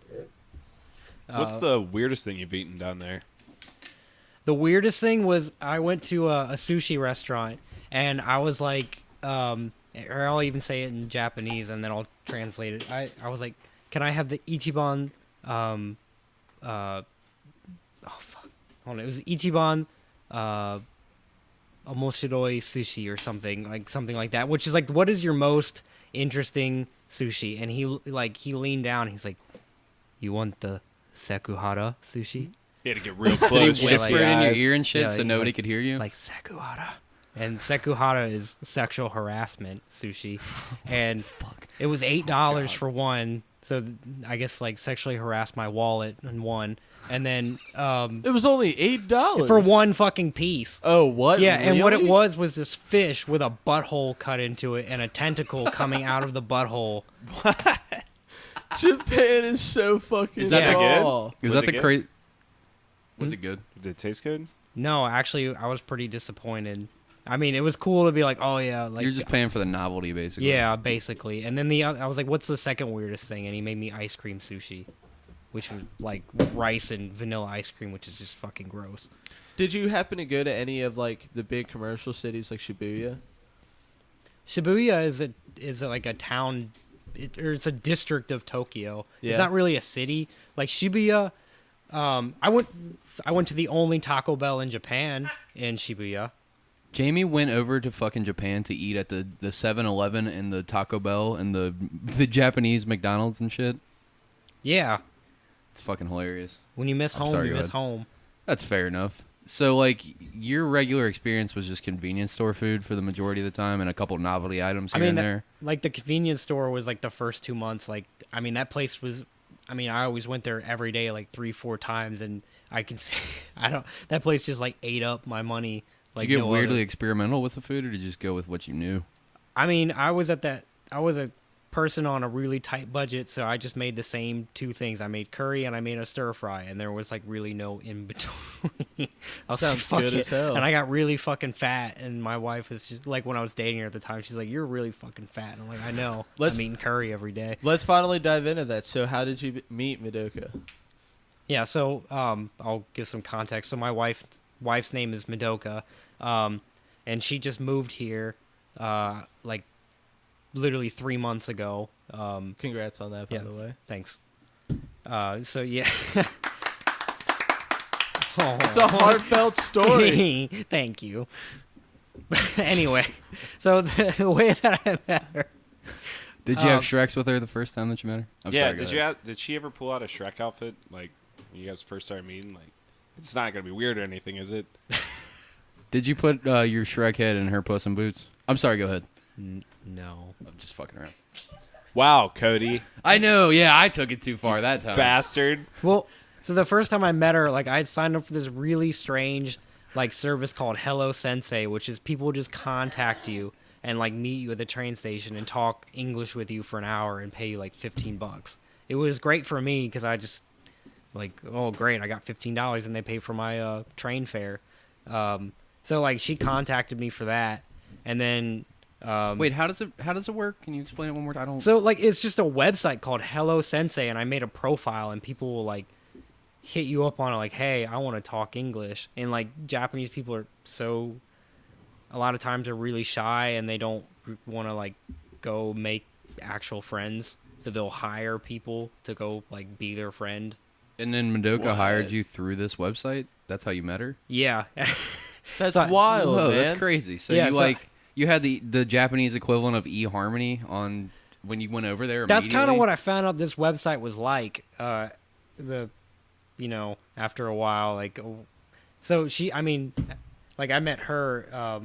What's the weirdest thing you've eaten down there? The weirdest thing was I went to a sushi restaurant, and I was like, or I'll even say it in Japanese, and then I'll translate it. I was like, can I have the Ichiban, oh, fuck. Hold on, it was Ichiban, omoshiroi sushi or something like that, which is like, what is your most interesting sushi? And he leaned down, and he's like, you want the Sekuhara sushi? You had to get real did close. he whisper it in your ear and shit Yeah, so he's nobody like- could hear you? Like Sekuhara. And Sekuhara is sexual harassment sushi. And it was $8 for one. So I guess like sexually harassed my wallet in one. And then It was only $8 for one fucking piece. Oh, what? Yeah, and what it Really? was this fish with a butthole cut into it and a tentacle coming out of the butthole. Japan is so fucking Is that good? small. Was Was that it the good? crazy? Was it good? Did it taste good? No, actually, I was pretty disappointed. I mean, it was cool to be like, oh yeah, like You're just paying for the novelty, basically. yeah, basically. And then the other, I was like, what's the second weirdest thing? And he made me ice cream sushi, which was like rice and vanilla ice cream, which is just fucking gross. Did you happen to go to any of like the big commercial cities like Shibuya? Shibuya is like a town, or it's a district of Tokyo. Yeah. It's not really a city. Like Shibuya, I went to the only Taco Bell in Japan in Shibuya. Jamie went over to fucking Japan to eat at the 7-Eleven and the Taco Bell and the Japanese McDonald's and shit. Yeah, It's fucking hilarious. when you miss I'm home, sorry, you go miss ahead. home. That's fair enough. So, like, your regular experience was just convenience store food for the majority of the time and a couple novelty items here and there? Like the convenience store was like the first 2 months. Like, I mean, that place was, I mean, I always went there every day, like 3-4 times. And I can see, that place just like ate up my money. Like, Did you get no weirdly other. experimental with the food, or did you just go with what you knew? I mean, I was a person on a really tight budget. So I just made the same two things. I made curry and I made a stir fry. And there was like really no in between. I was Sounds like, fuck good it. as hell. And I got really fucking fat. And my wife was just like, when I was dating her at the time, she's like, you're really fucking fat. And I'm like, I know. Let's- I'm eating curry every day. Let's finally dive into that. So, how did you meet Madoka? Yeah, so I'll give some context. So my wife's name is Madoka, and she just moved here, like literally 3 months ago. Congrats on that, by Yeah. the way. Thanks. So yeah, It's a heartfelt story. Thank you. Anyway, so the way that I met her. Did you have Shreks with her the first time that you met her? I'm yeah. sorry, go Did ahead. did she ever pull out a Shrek outfit like when you guys first started meeting? Like, it's not gonna be weird or anything, is it? Did you put your Shrek head in her Puss in Boots? I'm sorry, go ahead. No. I'm just fucking around. Wow, Cody, I know, yeah, I took it too far that time. bastard. Well, so the first time I met her, like I had signed up for this really strange like service called Hello Sensei, which is people just contact you and like meet you at the train station and talk English with you for an hour and pay you like $15. It was great for me because I just like, oh great, I got $15 and they pay for my train fare. So like she contacted me for that, and then Wait, how does it work? Can you explain it one more time? I don't. so like it's just a website called Hello Sensei, and I made a profile, and people will like hit you up on it, like, hey, I want to talk English, and like Japanese people are so a lot of times are really shy, and they don't want to like go make actual friends, so they'll hire people to go like be their friend. And then Madoka What? hired you through this website? That's how you met her? Yeah. That's So I- wild, Whoa, man. that's crazy. So Yeah, you so- like you had the Japanese equivalent of eHarmony on when you went over there. That's kind of immediately? what I found out this website was like. After a while, like, so she, I mean, like I met her,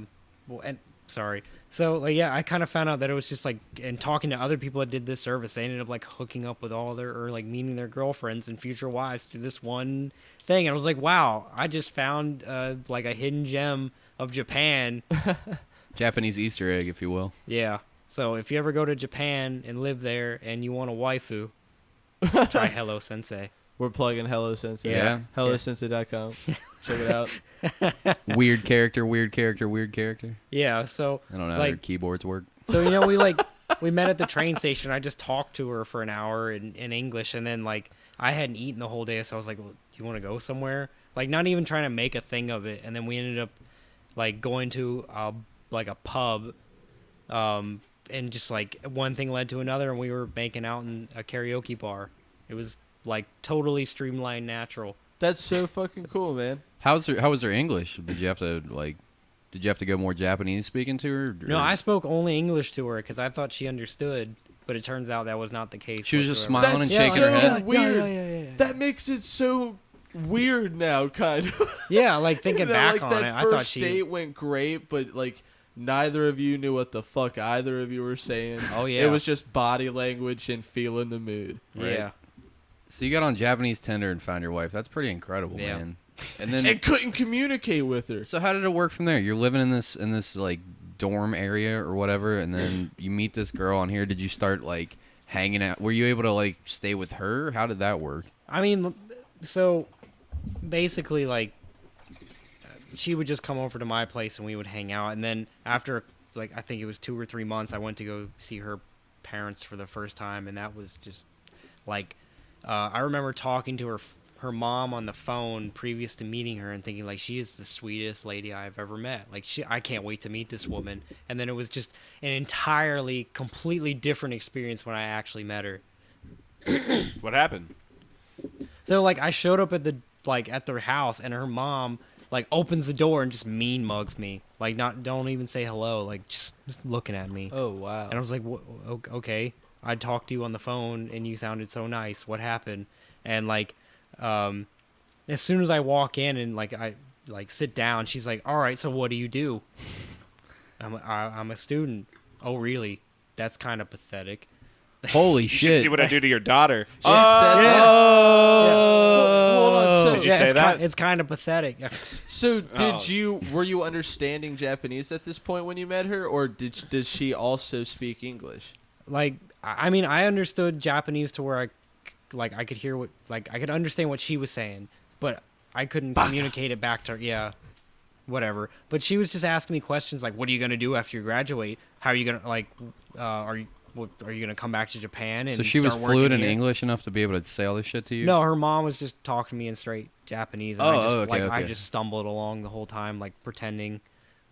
so like, yeah, I kind of found out that it was just like, and talking to other people that did this service, they ended up like hooking up with all their, or like meeting their girlfriends and future wives through this one thing. And I was like, wow, I just found like a hidden gem of Japan. Japanese Easter egg, if you will. Yeah. So if you ever go to Japan and live there and you want a waifu, try Hello Sensei. We're plugging Hello Sensei. Yeah. HelloSensei.com. Check it out. Weird character, weird character, weird character. Yeah, so I don't know how like their keyboards work. so we met at the train station. I just talked to her for an hour in English, and then like I hadn't eaten the whole day, so I was like, "Do you want to go somewhere?" Like not even trying to make a thing of it, and then we ended up like going to like a pub, and just like one thing led to another, and we were making out in a karaoke bar. It was like totally streamlined, natural. That's so fucking cool, man. How was her English? Did you have to go more Japanese speaking to her? No, I spoke only English to her because I thought she understood, but it turns out that was not the case. She was just whatsoever. smiling and That's shaking so her head. weird. Yeah. That makes it so weird now, kind of. Yeah, like thinking back like on that it, I first thought she. date went great, but like neither of you knew what the fuck either of you were saying. Oh yeah, It was just body language and feeling the mood. yeah. So you got on Japanese Tinder and found your wife. That's pretty incredible, Yeah. man. And then And couldn't communicate with her. so how did it work from there? You're living in this like dorm area or whatever, and then you meet this girl on here. Did you start like hanging out? Were you able to like stay with her? How did that work? I mean, so basically, like, she would just come over to my place and we would hang out. And then after, like, I think it was 2 or 3 months, I went to go see her parents for the first time, and that was just like, I remember talking to her mom on the phone previous to meeting her and thinking like she is the sweetest lady I've ever met. Like I can't wait to meet this woman. And then it was just an entirely, completely different experience when I actually met her. What happened? So like I showed up at their house, and her mom like opens the door and just mean mugs me. Like don't even say hello, like just looking at me. Oh wow. And I was like, okay, I talked to you on the phone and you sounded so nice. What happened? And like as soon as I walk in and like I like sit down, she's like, all right, so what do you do? I'm a student. Oh really? That's kind of pathetic. Holy You should shit! see what I do to your daughter. She said that? Hold on. So, Did you say that? It's kind of pathetic. so Oh. were you understanding Japanese at this point when you met her, or did she also speak English? Like I mean, I understood Japanese to where I could hear I could understand what she was saying, but I couldn't communicate it back to her. Yeah, whatever. But she was just asking me questions like, "What are you gonna do after you graduate? How are you gonna are you gonna come back to Japan?" And So she was start working fluent in here? English enough to be able to say all this shit to you? No, her mom was just talking to me in straight Japanese, and Oh, I okay. just stumbled along the whole time, like pretending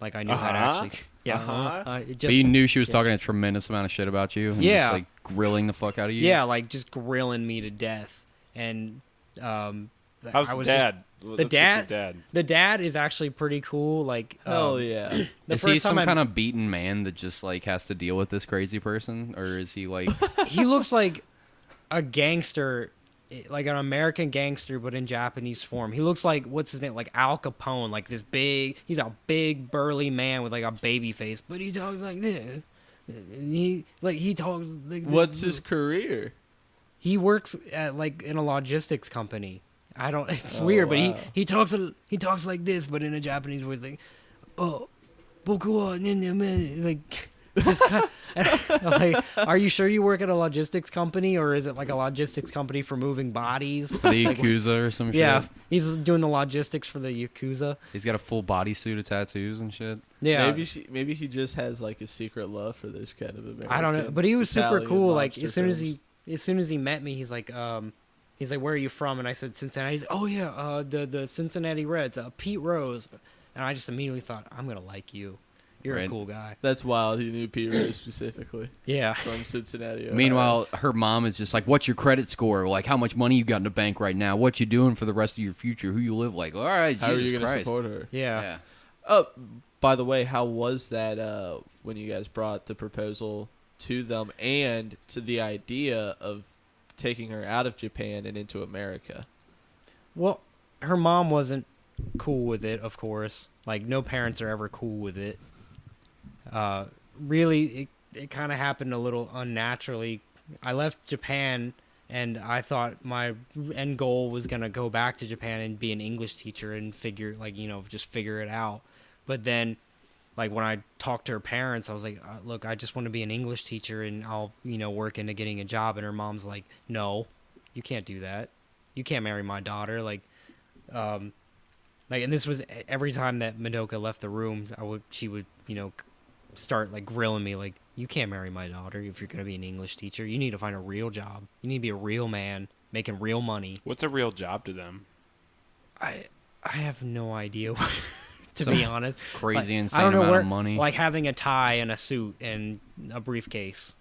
like I knew how to Uh-huh. actually. Yeah, Uh-huh. it But you knew she was yeah. talking a tremendous amount of shit about you. And Yeah. Just, like grilling the fuck out of you. Yeah, like just grilling me to death. And How's I the was dad? The the dad is actually pretty cool. Like, Hell yeah. the Is he first time some kind of beaten man that just like has to deal with this crazy person, or is he like? he looks like a gangster, like an American gangster, but in Japanese form. He looks like, what's his name? Like Al Capone, like this he's a big burly man with like a baby face, but he talks like this. He talks like this. What's his career? He works at like in a logistics company. It's Oh, weird, but wow. he talks like this, but in a Japanese voice, like, oh, boku wa like, just kind of, like, are you sure you work at a logistics company, or is it like a logistics company for moving bodies? The Yakuza or some shit. Yeah, he's doing the logistics for the Yakuza. He's got a full bodysuit of tattoos and shit. Yeah, Maybe he just has like a secret love for this kind of American. I don't know, but he was super Italian cool. Like mobster as soon films. as he met me, he's like, where are you from? And I said Cincinnati. He's like, oh yeah, the Cincinnati Reds, Pete Rose. And I just immediately thought, I'm gonna like you. You're a Right. cool guy. That's wild. He knew Pete Rose specifically Yeah. from Cincinnati. Ohio. Meanwhile, her mom is just like, "What's your credit score? Like, how much money you got in the bank right now? What you doing for the rest of your future? Who you live like? All right, how Jesus are you going to Christ." support her? Yeah. Yeah. Oh, by the way, how was that when you guys brought the proposal to them and to the idea of taking her out of Japan and into America? Well, her mom wasn't cool with it, of course. Like, no parents are ever cool with it. Really, it kind of happened a little unnaturally. I left Japan, and I thought my end goal was going to go back to Japan and be an English teacher and just figure it out. But then, like, when I talked to her parents, I was like, look, I just want to be an English teacher, and I'll, work into getting a job. And her mom's like, no, you can't do that. you can't marry my daughter. Like, and this was every time that Madoka left the room, she would, start like grilling me like, you can't marry my daughter if you're going to be an English teacher. You need to find a real job. You need to be a real man making real money. What's a real job to them? I have no idea, to be honest. Crazy, like, insane I don't know amount of money. Like having a tie and a suit and a briefcase.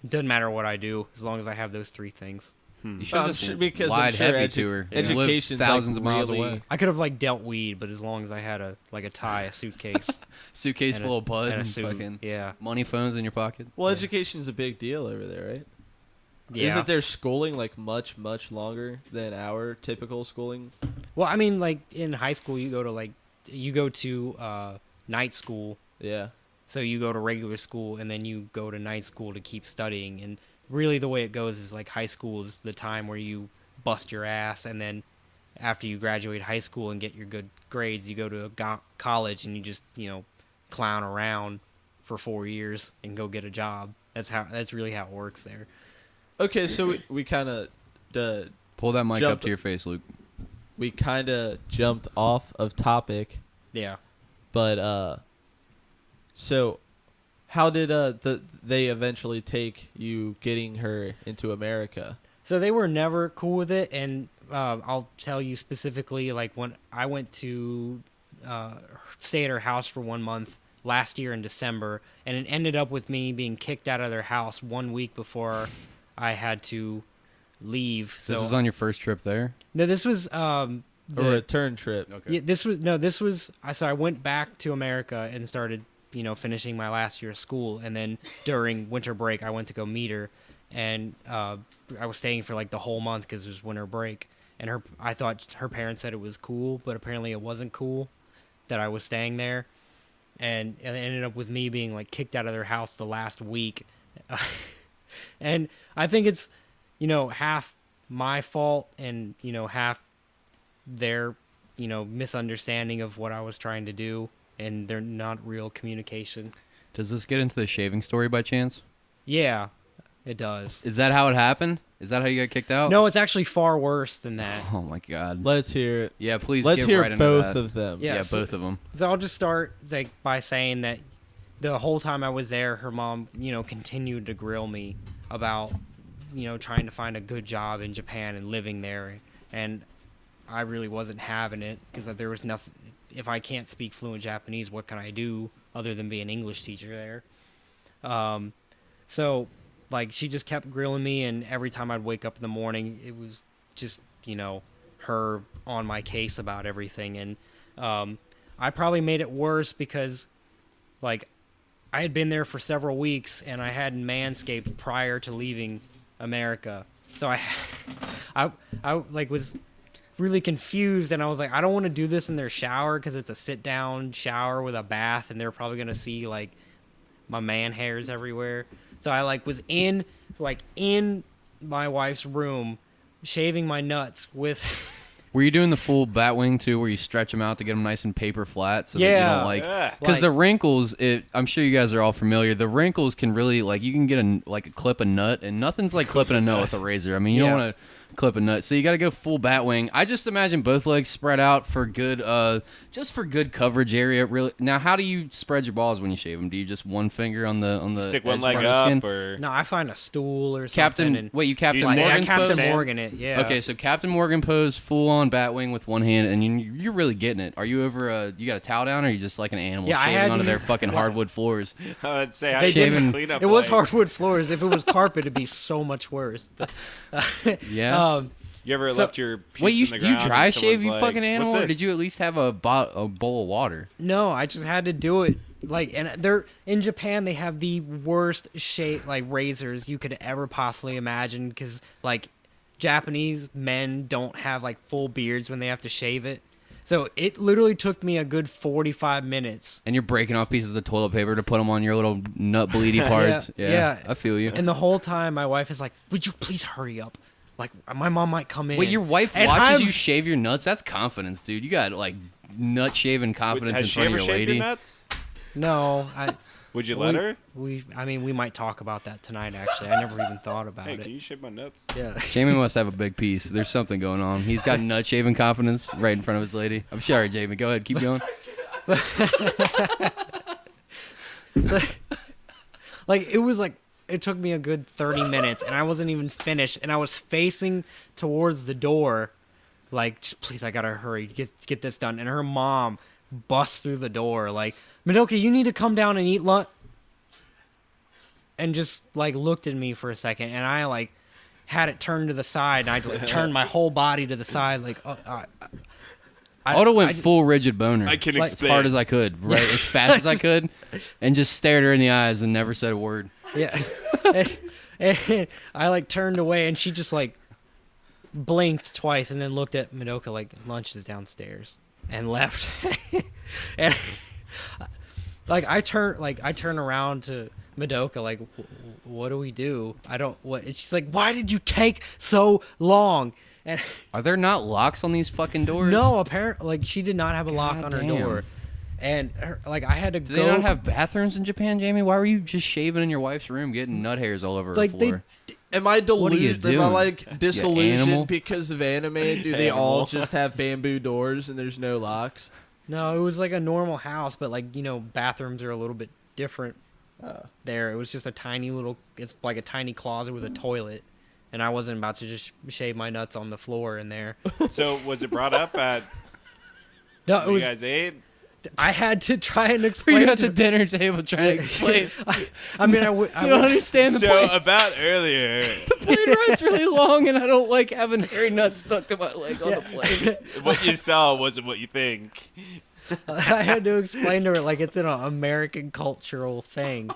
It doesn't matter what I do as long as I have those 3 things. You should have just because lied I'm sure heavy to her. You live education's thousands like of miles really, away. I could have like dealt weed, but as long as I had a tie, a suitcase, Suitcase and full of bud and a and suit. fucking Yeah. money phones in your pocket. Well, education's a big deal over there, right? Yeah. Isn't their schooling like much longer than our typical schooling? Well, I mean, like in high school, you go to night school. Yeah. So you go to regular school and then you go to night school to keep studying. And really the way it goes is like high school is the time where you bust your ass. And then after you graduate high school and get your good grades, you go to college and you just, clown around for 4 years and go get a job. That's really how it works there. Okay, so we kind of Pull that mic up to your face, Luke. we kind of jumped off of topic, Yeah. but so how did they eventually take you getting her into America? So they were never cool with it, and I'll tell you specifically, like when I went to stay at her house for 1 month last year in December, and it ended up with me being kicked out of their house 1 week before I had to leave. So This is on your first trip there? no, this was A return trip. Okay. yeah, this was so I went back to America and started, finishing my last year of school, and then during winter break I went to go meet her, and I was staying for like the whole month because it was winter break, and I thought her parents said it was cool, but apparently it wasn't cool that I was staying there, and it ended up with me being like kicked out of their house the last week, and I think it's half my fault and half their misunderstanding of what I was trying to do, and they're not real communication. Does this get into the shaving story by chance? Yeah, it does. Is that how it happened? Is that how you got kicked out? No, it's actually far worse than that. Oh my god. Let's hear it. Yeah, please. Let's get hear right into both that. of them. Yeah. Yeah, so- both of them. So I'll just start by saying that the whole time I was there, her mom, continued to grill me about, trying to find a good job in Japan and living there, and I really wasn't having it because there was nothing. If I can't speak fluent Japanese, what can I do other than be an English teacher there? So, like, she just kept grilling me, and every time I'd wake up in the morning, it was just, her on my case about everything. And I probably made it worse because, like, I had been there for several weeks, and I hadn't manscaped prior to leaving America. So I like was really confused, and I was like, I don't want to do this in their shower because it's a sit-down shower with a bath, and they're probably gonna see like my man hairs everywhere. So I was in my wife's room, shaving my nuts with. Were you doing the full bat wing too, where you stretch them out to get them nice and paper flat, so that you don't Yeah. because the wrinkles. I'm sure you guys are all familiar. The wrinkles can really you can get a clip a nut, and nothing's like clipping a nut with a razor. I mean, you don't want to clip a nut, so you got to go full bat wing. I just imagine both legs spread out for good, just for good coverage area. Really. Now, how do you spread your balls when you shave them? Do you just one finger on the Stick edge one leg part of the skin? up, or No, I find a stool or something. Captain? And, Wait, you Captain Like, Morgan Captain pose? Morgan it. Yeah. Okay, so Captain Morgan pose, full on bat wing with one hand, and you're really getting it. Are you over you got a towel down, or are you just like an animal Yeah, I shaving had onto to- their fucking hardwood floors? I would say I They should did- clean up. It was like- hardwood floors. If it was carpet, it'd be so much worse. But, Yeah. You ever So- left your pubes Wait, in the you ground dry and shave, someone's you like, fucking animal, "What's or did this?" you at least have a bowl of water? no, I just had to do it. And they're in Japan. They have the worst razors you could ever possibly imagine. Because Japanese men don't have full beards when they have to shave it. So it literally took me a good 45 minutes. And you're breaking off pieces of toilet paper to put them on your little nut bleedy parts. yeah. I feel you. And the whole time, my wife is like, "Would you please hurry up? My mom might come in." Wait, your wife And watches I've- you shave your nuts? That's confidence, dude. You got nut shaving confidence Has in she front ever of your shaved lady. your nuts? No, Would you let her? I mean, we might talk about that tonight. Actually, I never even thought about Hey, it. can you shave my nuts? Yeah. Jamie must have a big piece. There's something going on. He's got nut shaving confidence right in front of his lady. I'm sorry, Jamie. Go ahead. Keep going. It took me a good 30 minutes, and I wasn't even finished, and I was facing towards the door, like, just, please, I gotta hurry, get this done. And her mom busts through the door, like, Madoka, you need to come down and eat lunch. And just, like, looked at me for a second, and I, like, had it turned to the side, and I like, turned my whole body to the side, like, I would have went full rigid boner. I can as explain. hard as I could, right, as fast as I could, and just stared her in the eyes and never said a word. Yeah. and I, like, turned away, and she just, like, blinked twice and then looked at Madoka like, lunch is downstairs, and left. And, like, I turn around to Madoka, like, what do we do? And she's like, why did you take so long? And Are there not locks on these fucking doors? no, apparently, like, she did not have a lock on her damn. door. And, I had to Do go. they not have bathrooms in Japan, Jamie? Why were you just shaving in your wife's room, getting nut hairs all over like, her floor? Am I What are you deluded? Am I doing? like animal? disillusioned because of anime? Do they all Animal. just have bamboo doors and there's no locks? No, it was like a normal house, but, like, bathrooms are a little bit different there. It was just it's like a tiny closet with a toilet, and I wasn't about to just shave my nuts on the floor in there. So was it brought up at No, it when was. you guys ate? I had to try and Were explain. you at to the dinner table trying to explain? I mean, I You don't understand the So plane. about earlier, Plane ride's really long, and I don't like having hairy nuts stuck to my leg on the plane. what you saw wasn't what you think. I had to explain to her like it's an American cultural thing.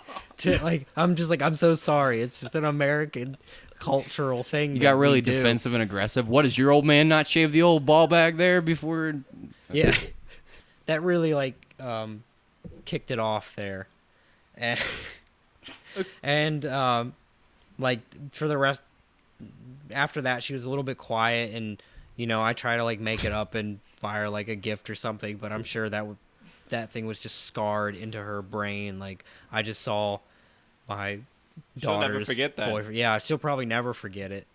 I'm just like, I'm so sorry. It's just an American cultural thing. You that got really we do. defensive and aggressive. What, does your old man not shave the old ball bag there before? Yeah, that really kicked it off there, and like for the rest, after that she was a little bit quiet, and I try to like make it up and buy her like a gift or something, but I'm sure that thing was just scarred into her brain. Like I just saw my She'll never daughter's forget that. boyfriend. Yeah, she'll probably never forget it.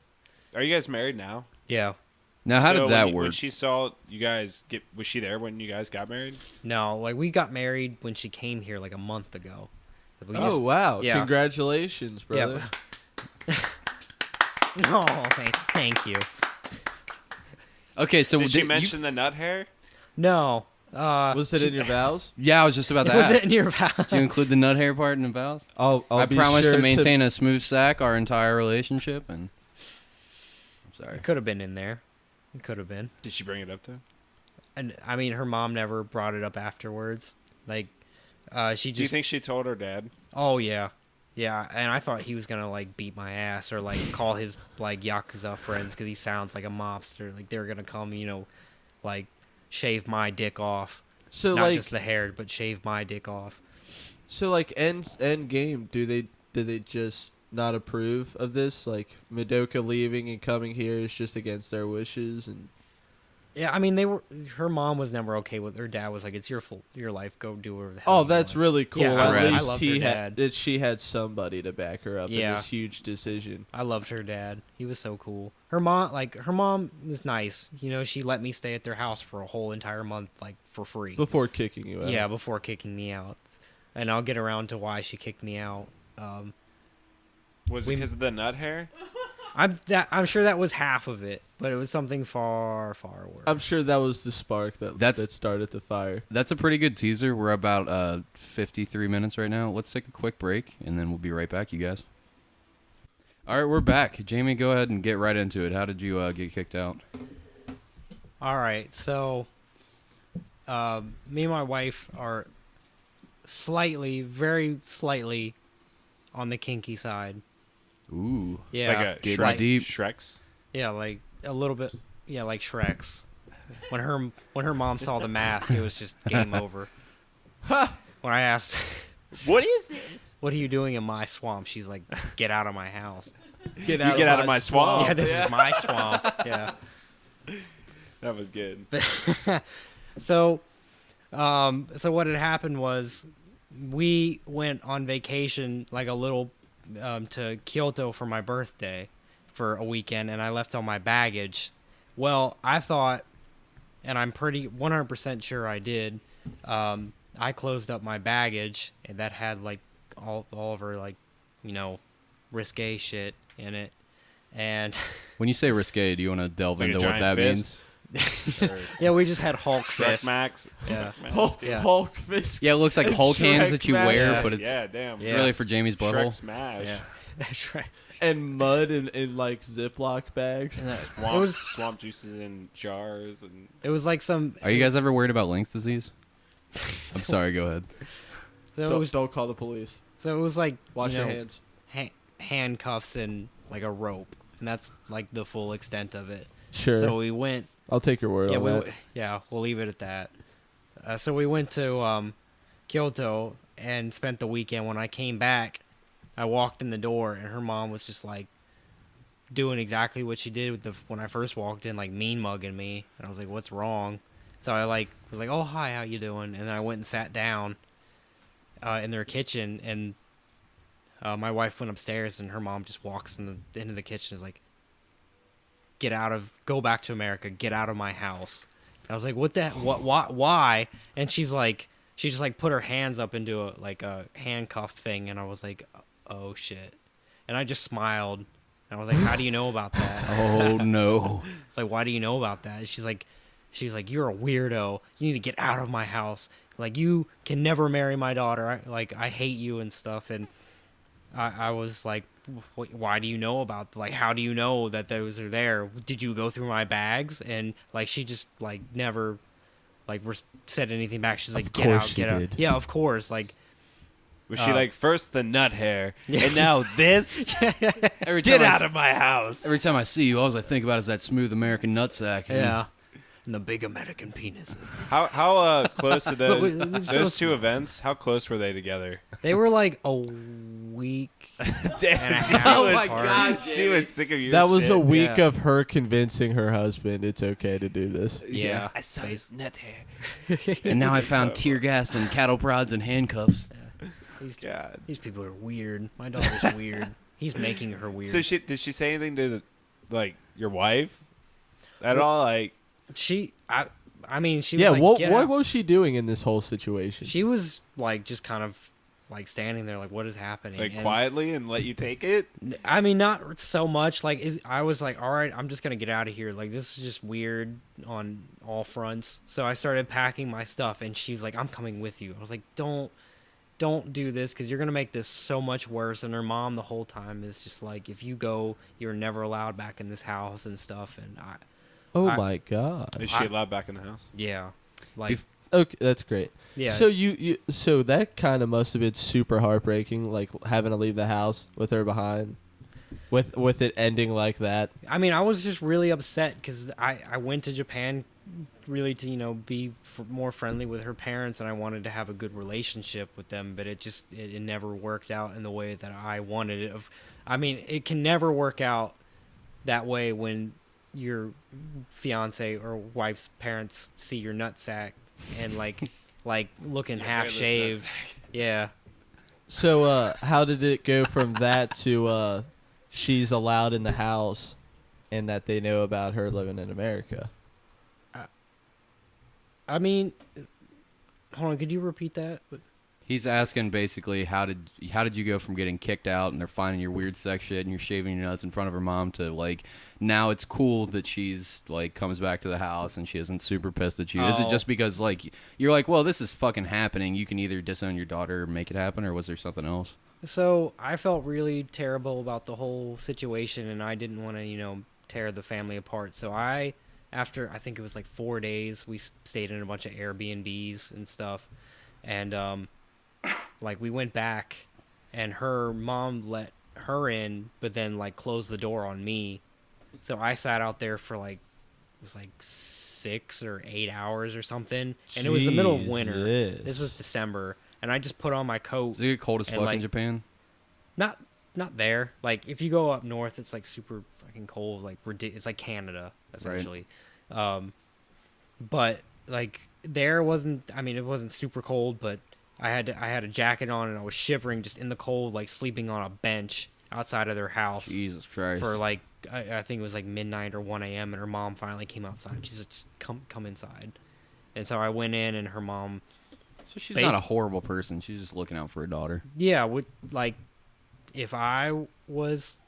Are you guys married now? Yeah. Now, how So did that when work? she saw you guys was she there when you guys got married? No, like we got married when she came here like a month ago. Oh, wow. yeah. Congratulations, brother. Yeah. No, thank you. Okay, so Did she you- mention the nut hair? No. Was it in your vows? Yeah, I was just about to Was ask. it in your vows? Did you include the nut hair part in the vows? I'll I be promise sure to maintain a smooth sack our entire relationship, and I'm sorry. It could have been in there. It could have been. Did she bring it up though? And I mean, her mom never brought it up afterwards. Like, she Do you just. think she told her dad? Oh yeah, yeah. And I thought he was gonna like beat my ass or like call his like yakuza friends because he sounds like a mobster. Like they were gonna come, like shave my dick off. So Not like, just the hair, but shave my dick off. so like end game. Did they just not approve of this? Like Madoka leaving and coming here is just against their wishes, and Yeah, I mean, her mom was never okay with her dad was like, it's your life, go do whatever the hell. oh, you that's want." really cool. Yeah, At I least loved her dad. she had somebody to back her up in Yeah. this huge decision. I loved her dad. He was so cool. Her mom was nice. She let me stay at their house for a whole entire month, like for free. Before kicking you out. Yeah, before kicking me out. And I'll get around to why she kicked me out. Was it because of the nut hair? I'm sure that was half of it, but it was something far, far worse. I'm sure that was the spark that started the fire. That's a pretty good teaser. We're about 53 minutes right now. Let's take a quick break, and then we'll be right back, you guys. All right, we're back. Jamie, go ahead and get right into it. How did you get kicked out? All right, so me and my wife are very slightly on the kinky side. Ooh. Yeah, Like a Get Shrek, deep. Shrek's? yeah, like a little bit. Yeah, like Shrek's. When her mom saw the mask, it was just game over. When I asked, What is this? "What are you doing in my swamp?" She's like, "Get out of my house." Get out of my swamp. Yeah, this is my swamp. Yeah. That was good. So what had happened was we went on vacation like a little to Kyoto for my birthday for a weekend, and I left all my baggage. Well, I thought, and I'm pretty 100% sure I did, I closed up my baggage and that had like all of her like, you know, risque shit in it. And When you say risque, do you want to delve Like a into what giant that fist? yeah, we just had Hulk Shrek fist. Max. Yeah. Shrek Max. Hulk, Yeah. Hulk fist. Yeah, it looks like and Hulk hands Shrek that you mask. wear, Yeah. but it's Yeah, damn. Yeah. really for Jamie's Shrek butthole. Smash. Yeah, that's right. And mud in like Ziploc bags. Swamp juices in jars and It was like some. Are you guys ever worried about Lynx disease? I'm sorry, go ahead. So it was. Don't call the police. So it was like Wash you your know, hands. handcuffs and like a rope, and that's like the full extent of it. Sure. So we went. I'll take your word Yeah, on that. we'll leave it at that. So we went to Kyoto and spent the weekend. When I came back, I walked in the door, and her mom was just like doing exactly what she did with when I first walked in, like mean mugging me. And I was like, "What's wrong?" So I was like, "Oh, hi, how you doing?" And then I went and sat down in their kitchen, and my wife went upstairs, and her mom just walks into the kitchen, and is like, go back to America, get out of my house. And I was like, why? And she just like put her hands up into a handcuff thing, and I was like, oh shit. And I just smiled, and I was like, how do you know about that? Oh no. It's like, why do you know about that? She's like, you're a weirdo. You need to get out of my house. Like, you can never marry my daughter. I hate you and stuff. And I was like, why do you know about, like, how do you know that those are there? Did you go through my bags? And like, she just like never like said anything back. She's like, get out. Did. Yeah, of course. Like, was she like first the nut hair and now this? Get out of my house. Every time I see you, all I think about is that smooth American nutsack. yeah. And the big American penis. How close are But those so- two events? How close were they together? They were like a week Damn, and a she half was- apart. She was sick of your That was shit. a week Yeah. of her convincing her husband it's okay to do this. Yeah. I saw his nut hair. And now I found tear gas and cattle prods and handcuffs. God. These people are weird. My daughter's weird. He's making her weird. So did she say anything to like your wife at all? Like I mean, she was Yeah, like, what "Get what out." was she doing in this whole situation? She was like just kind of like standing there like, what is happening? And, quietly and let you take it? I mean, not so much. Like, I was like, all right, I'm just gonna get out of here. Like, this is just weird on all fronts. So I started packing my stuff, and she's like, I'm coming with you. I was like, don't do this, because you're gonna make this so much worse. And her mom the whole time is just like, if you go, you're never allowed back in this house and stuff. And my god. Is she allowed back in the house? yeah, like, Okay, that's great. yeah. So so that kind of must have been super heartbreaking, like having to leave the house with her behind, with it ending like that. I mean, I was just really upset because I went to Japan really to, be more friendly with her parents, and I wanted to have a good relationship with them, but it never worked out in the way that I wanted it. I mean, it can never work out that way when your fiance or wife's parents see your nutsack and like looking half shaved. Yeah. So how did it go from that to she's allowed in the house and that they know about her living in America? I mean, hold on, could you repeat that? He's asking basically how did you go from getting kicked out and they're finding your weird sex shit and you're shaving your nuts in front of her mom to like now it's cool that she's like comes back to the house and she isn't super pissed at you. Is it Oh. just because like you're like, well, this is fucking happening, you can either disown your daughter or make it happen, or was there something else? So I felt really terrible about the whole situation, and I didn't want to, tear the family apart. So after I think it was like 4 days, we stayed in a bunch of Airbnbs and stuff, and like we went back, and her mom let her in, but then like closed the door on me. So I sat out there for like, it was like 6 or 8 hours or something, and it was the middle of winter. Jesus. This was December, and I just put on my coat. Does it get cold as And, fuck in like, Japan? Not there. Like, if you go up north, it's like super fucking cold. Like, it's like Canada essentially. But like there wasn't. I mean, it wasn't super cold, but I had a jacket on and I was shivering just in the cold, like sleeping on a bench outside of their house. Jesus Christ. For like I think it was like midnight or 1 a.m. and her mom finally came outside. She's like, just come inside. And so I went in and her mom. So she's not a horrible person. She's just looking out for her daughter. Yeah, like if I was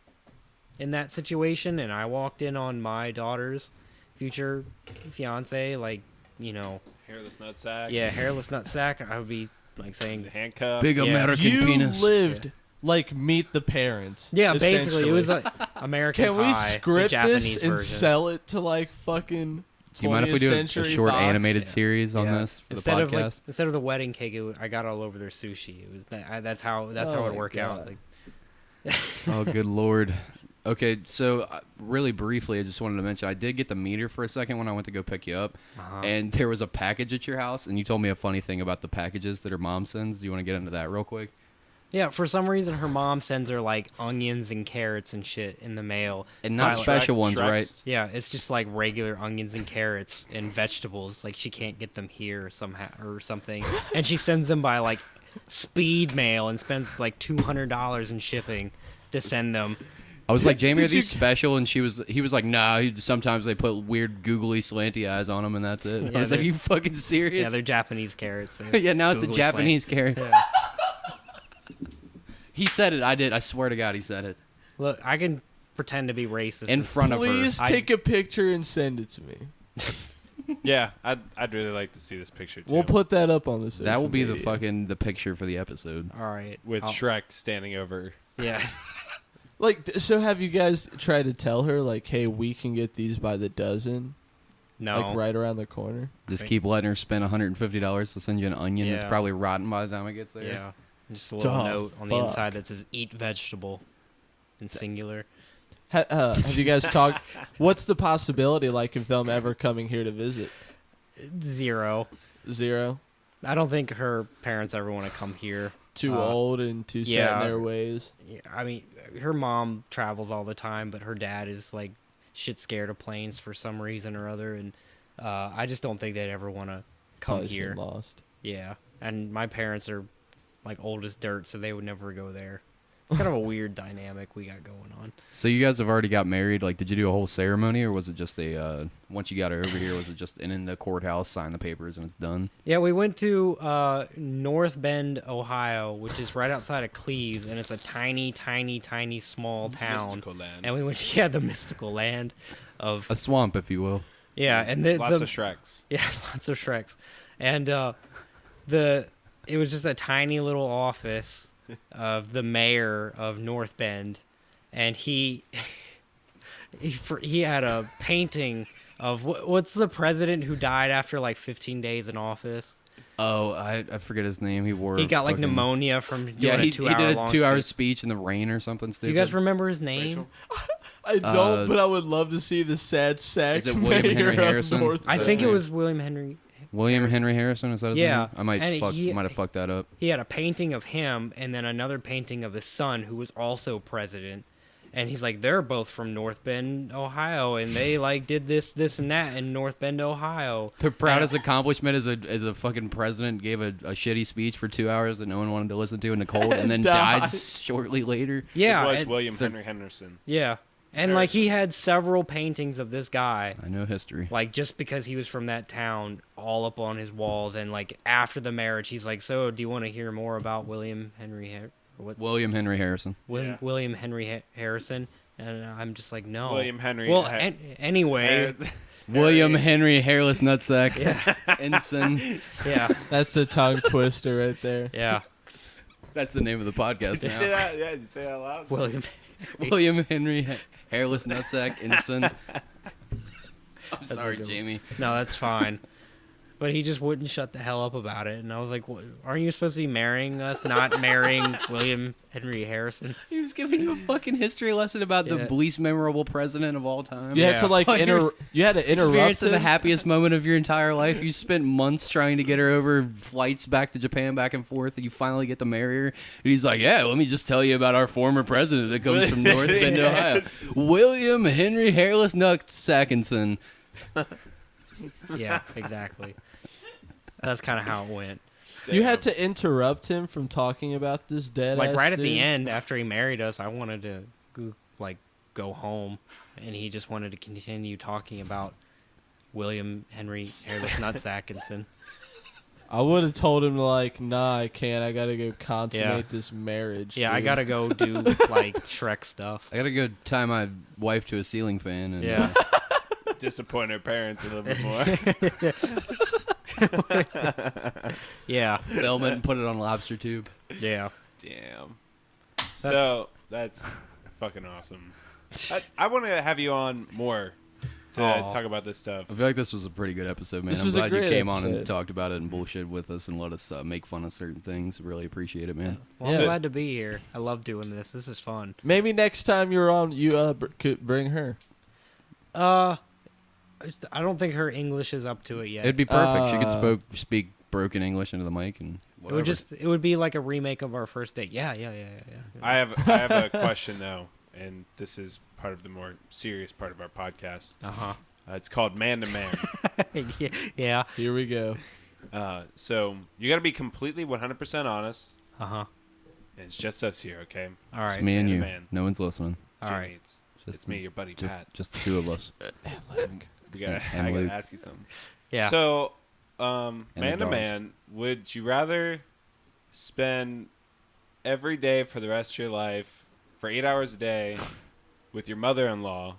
in that situation and I walked in on my daughter's future fiance, like, you know, Hairless nutsack. Yeah, hairless nutsack. I would be like saying handcuffs. Big American you penis. lived like Meet the Parents. Yeah, basically it was like American Can Pie, we script the Japanese this and version. sell it to like fucking 20th Do you mind if we do a century short Fox? animated series on this for instead the of like podcast? instead of the wedding cake, I got all over their sushi. It was that's how it would work out. Like, Oh, good Lord. Okay, so really briefly, I just wanted to mention, I did get the meter for a second when I went to go pick you up, and there was a package at your house, and you told me a funny thing about the packages that her mom sends. Do you want to get into that real quick? yeah, for some reason her mom sends her like onions and carrots and shit in the mail. And not Like, special ones, Shreks. right? yeah, it's just like regular onions and carrots and vegetables. Like she can't get them here somehow or something, and she sends them by like speed mail and spends like $200 in shipping to send them. I was like, Jamie, are Did you- these special? And he was like, nah, sometimes they put weird googly slanty eyes on them, and that's it. Yeah, I was like, they're- you fucking serious? Yeah, they're Japanese carrots. They're Yeah, now it's a googly Japanese slant. carrot. Yeah. He said it. I did. I swear to God, he said it. Look, I can pretend to be racist In and front of her. Please take a picture and send it to me. Yeah, I'd really like to see this picture too. We'll put that up on the social That will be media. the picture for the episode. All right. with I'll- Shrek standing over. Yeah. Like, so have you guys tried to tell her, like, hey, we can get these by the dozen? No. Like, right around the corner? Just keep letting her spend $150 to send you an onion that's Yeah. probably rotten by the time it gets there. Yeah. Just a little Oh, note on the fuck. inside that says "eat vegetable" in singular. Have you guys talked? What's the possibility, like, of them ever coming here to visit? 0. 0? I don't think her parents ever want to come here. Too old and too set in their ways? Yeah, I mean, her mom travels all the time, but her dad is like shit scared of planes for some reason or other, and I just don't think they'd ever want to come Probably here. been lost. Yeah, and my parents are like old as dirt, so they would never go there. It's kind of a weird dynamic we got going on. So you guys have already got married. Like, did you do a whole ceremony, or was it just once you got her over here, was it just in the courthouse, sign the papers, and it's done? Yeah, we went to North Bend, Ohio, which is right outside of Cleves, and it's a tiny, tiny, tiny, small town. Mystical land. And we went to the mystical land of A swamp, if you will. yeah, and Lots of Shreks. yeah, lots of Shreks, and it was just a tiny little office of the mayor of North Bend, and he had a painting of what's the president who died after like 15 days in office. Oh, I forget his name. He He got like fucking- pneumonia from doing Yeah, a he 2-hour did a long 2-hour speech. speech in the rain or something Do stupid. you guys remember his name? I don't, Uh, but I would love to see the sad sack Is it William mayor Henry of Harrison? North I Is that think it his was William Henry. William Henry Harrison? Is that his Yeah, name? I might and have fucked that up. He had a painting of him and then another painting of his son who was also president. And he's like, they're both from North Bend, Ohio, and they like did this, and that in North Bend, Ohio. Their proudest accomplishment as a fucking president gave a shitty speech for 2 hours that no one wanted to listen to in the cold, and then Died. died shortly later. Yeah, It was and, William Henry Henderson. yeah, and like he had several paintings of this guy, I know history. like just because he was from that town, all up on his walls. And like after the marriage, he's like, so do you want to hear more about William Henry? William Henry Harrison. Yeah. William Henry Harrison? And I'm just like, no. William Henry. Well, anyway, William Henry Hairless Nutsack. Ensign. yeah, That's the tongue twister right there. yeah. That's the name of the podcast Did you say now. that? Yeah, did you say that out loud? William. William Henry Hairless Nutsack. Ensign. I'm sorry, good one. Jamie. No, that's fine. But he just wouldn't shut the hell up about it. And I was like, aren't you supposed to be marrying us, not marrying William Henry Harrison? He was giving you a fucking history lesson about the Yeah. least memorable president of all time. You had to like Fuck, you had to interrupt Experience of the him. happiest moment of your entire life. You spent months trying to get her over flights back to Japan, back and forth, and you finally get to marry her. And he's like, "Yeah, let me just tell you about our former president that comes from North Bend, Ohio, William Henry Hairless Nutsackinson." Yeah, exactly. That's kind of how it went. You had to interrupt him from talking about this dead Like ass right at dude? the end, after he married us, I wanted to go home, and he just wanted to continue talking about William Henry Hairless Nutsack. I would have told him like, nah, I can't. I gotta go consummate this marriage. Yeah, I dude. gotta go do like Shrek stuff. I gotta go tie my wife to a ceiling fan. And, Yeah. Disappoint her parents a little bit more. Yeah. film it and put it on a lobster tube. Yeah. Damn. So that's fucking awesome. I want to have you on more to talk about this stuff. I feel like this was a pretty good episode, man. This I'm was a glad you great came on and episode. talked about it and bullshit with us and let us make fun of certain things. Really appreciate it, man. Well, Yeah. I'm glad to be here. I love doing this. This is fun. Maybe next time you're on, you could bring her. I don't think her English is up to it yet. It'd be perfect. She could speak broken English into the mic and whatever. it would be like a remake of our first date. Yeah. I have a question though, and this is part of the more serious part of our podcast. It's called Man to Man. Yeah. Here we go. So you got to be completely 100% honest. Uh-huh. And it's just us here, okay? All It's right. me and Man to you. man. No one's listening. All Jimmy, right. it's me, your buddy Pat. Just the two of us. We gotta, and I gotta Luke. ask you something. Yeah. So, the man to dogs. man, would you rather spend every day for the rest of your life for 8 hours a day with your mother-in-law?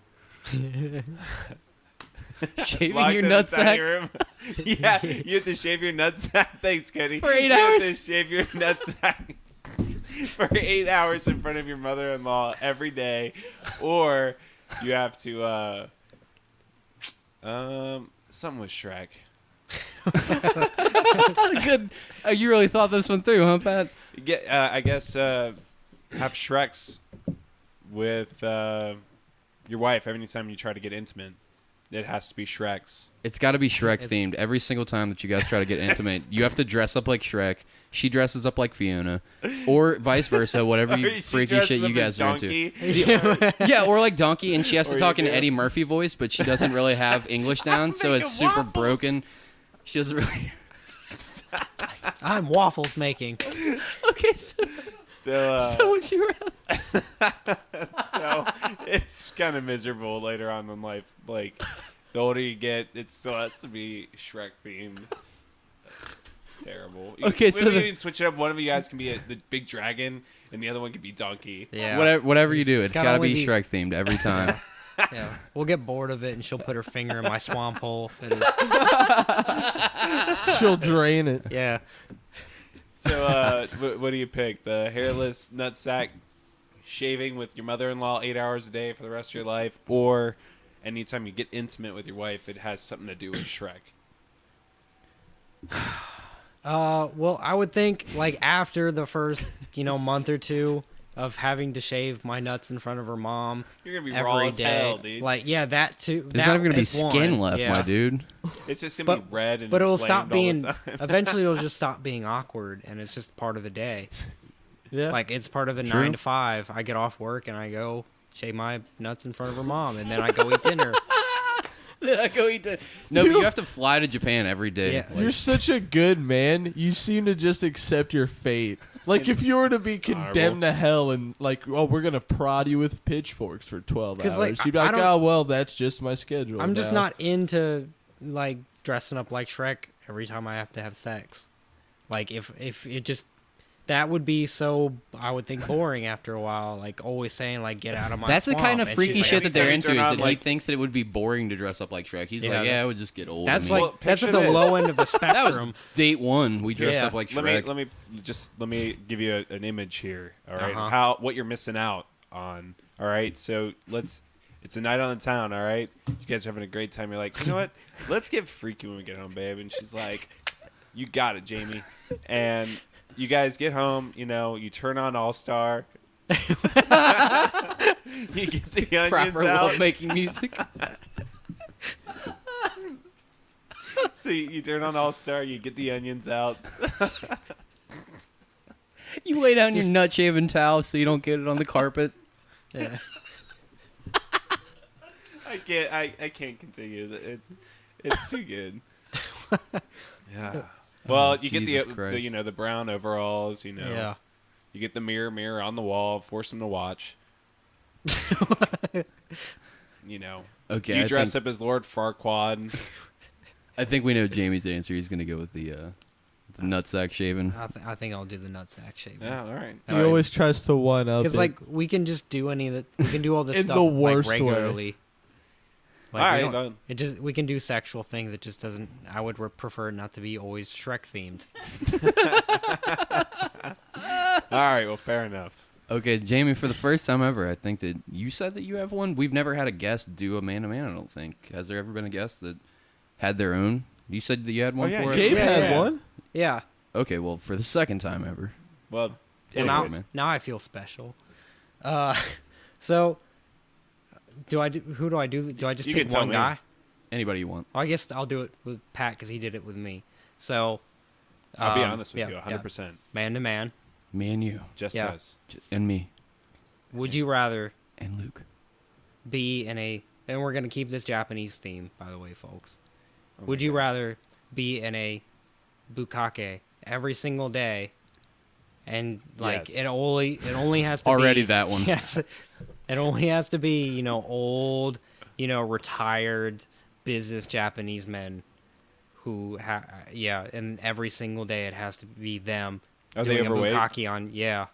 Shaving locked your in a tiny nutsack? room? Yeah, you have to shave your nutsack. Thanks, Kenny. For 8 You hours? have to shave your nutsack for 8 hours in front of your mother-in-law every day, or you have to something with Shrek. Good. You really thought this one through, huh, Pat? I guess have Shreks with your wife every time you try to get intimate. It has to be Shreks. It's got to be Shrek themed. Every single time that you guys try to get intimate, you have to dress up like Shrek. She dresses up like Fiona, or vice versa. Whatever you She freaky dresses shit you up as guys are into. Donkey. Yeah, or like Donkey, and she has to Or talk you in do. Eddie Murphy voice, but she doesn't really have English down, so it's super waffles. broken. She doesn't really. I'm waffles making. Okay, so would you rather? So it's kind of miserable later on in life. Like the older you get, it still has to be Shrek themed. It's terrible. Okay, so maybe the- you can switch it up. One of you guys can be the big dragon, and the other one can be Donkey. Yeah. Whatever you do, it's gotta got to only be be- Shrek themed every time. Yeah. We'll get bored of it, and she'll put her finger in my swamp hole. And She'll drain it. yeah. So what do you pick? The hairless nutsack shaving with your mother-in-law 8 hours a day for the rest of your life, or anytime you get intimate with your wife, it has something to do with Shrek? Well, I would think like after the first, month or two of having to shave my nuts in front of her mom You're gonna be every raw as day. hell, dude. Like, yeah, that too. There's not even gonna be skin left, my dude. It's just gonna be red and But it'll inflamed stop all being. the time. Eventually, it'll just stop being awkward, and it's just part of the day. Yeah. Like it's part of the True. 9 to 5. I get off work and I go shave my nuts in front of her mom, and then I go eat dinner. Then I go eat dinner. No, but you have to fly to Japan every day. Yeah. You're such a good man. You seem to just accept your fate. Like if you were to be condemned to hell and like, oh, we're gonna prod you with pitchforks for 12 hours, 'Cause, like, you'd be I like, don't- oh well, that's just my schedule. I'm just now." not into like dressing up like Shrek every time I have to have sex. Like if it just that would be so I would think boring after a while. Like always saying like get out of my. That's the swamp. kind of And freaky she's shit like, that they're every into time is you turn that on, he like- thinks that it would be boring to dress up like Shrek. He's Yeah, like, yeah, it would just get old. That's to me. like that's at picture the this. low end of the that was spectrum. date one. We dressed Yeah. up like let Shrek. me give you an image here. All right, Uh-huh. what you're missing out on. All right, so it's a night on the town. All right, you guys are having a great time. You're like, you know what? Let's get freaky when we get home, babe. And she's like, you got it, Jamie. And you guys get home. You turn on All Star. You get the onions Proper out. love making music. So you turn on All Star. You get the onions out. You lay down your nut shaving towel so you don't get it on the carpet. Yeah. I can't continue. It's too good. Yeah. Well, you get Jesus the Christ. the brown overalls. Yeah. You get the mirror on the wall, force them to watch. Okay, You I dress think- up as Lord Farquaad. I think we know Jamie's answer. He's gonna go with the nutsack shaving. I think I'll do the nutsack shaving. Yeah, all right. He always tries to one up. Because it. like we can just do any of the we can do all this In stuff the like worst way. regularly. Like, All we right, don't- it just we can do sexual things. It just doesn't. I would prefer not to be always Shrek themed. All right, well, fair enough. Okay, Jamie, for the first time ever, I think that you said that you have one. We've never had a guest do a man-to-man, I don't think. Has there ever been a guest that had their own? You said that you had one yeah, for Gabe it? had yeah. one. Yeah. Okay, well, for the second time ever. Well, Well, Go now, for it, man. now I feel special. So do I do? Who do I do? Do I just You pick can tell one me. guy? Anybody you want. Well, I guess I'll do it with Pat because he did it with me. So I'll be honest with yeah, you, 100%. Man to man. Me and you. Just Yeah. us. And me. Would you rather And Luke. be in a? And we're gonna keep this Japanese theme, by the way, folks. Oh Would my you God. rather be in a bukkake every single day, and like Yes. it only has to Already be, that one. Yes, it only has to be old, retired business Japanese men who and every single day it has to be them Are they doing a overweight? bukkake on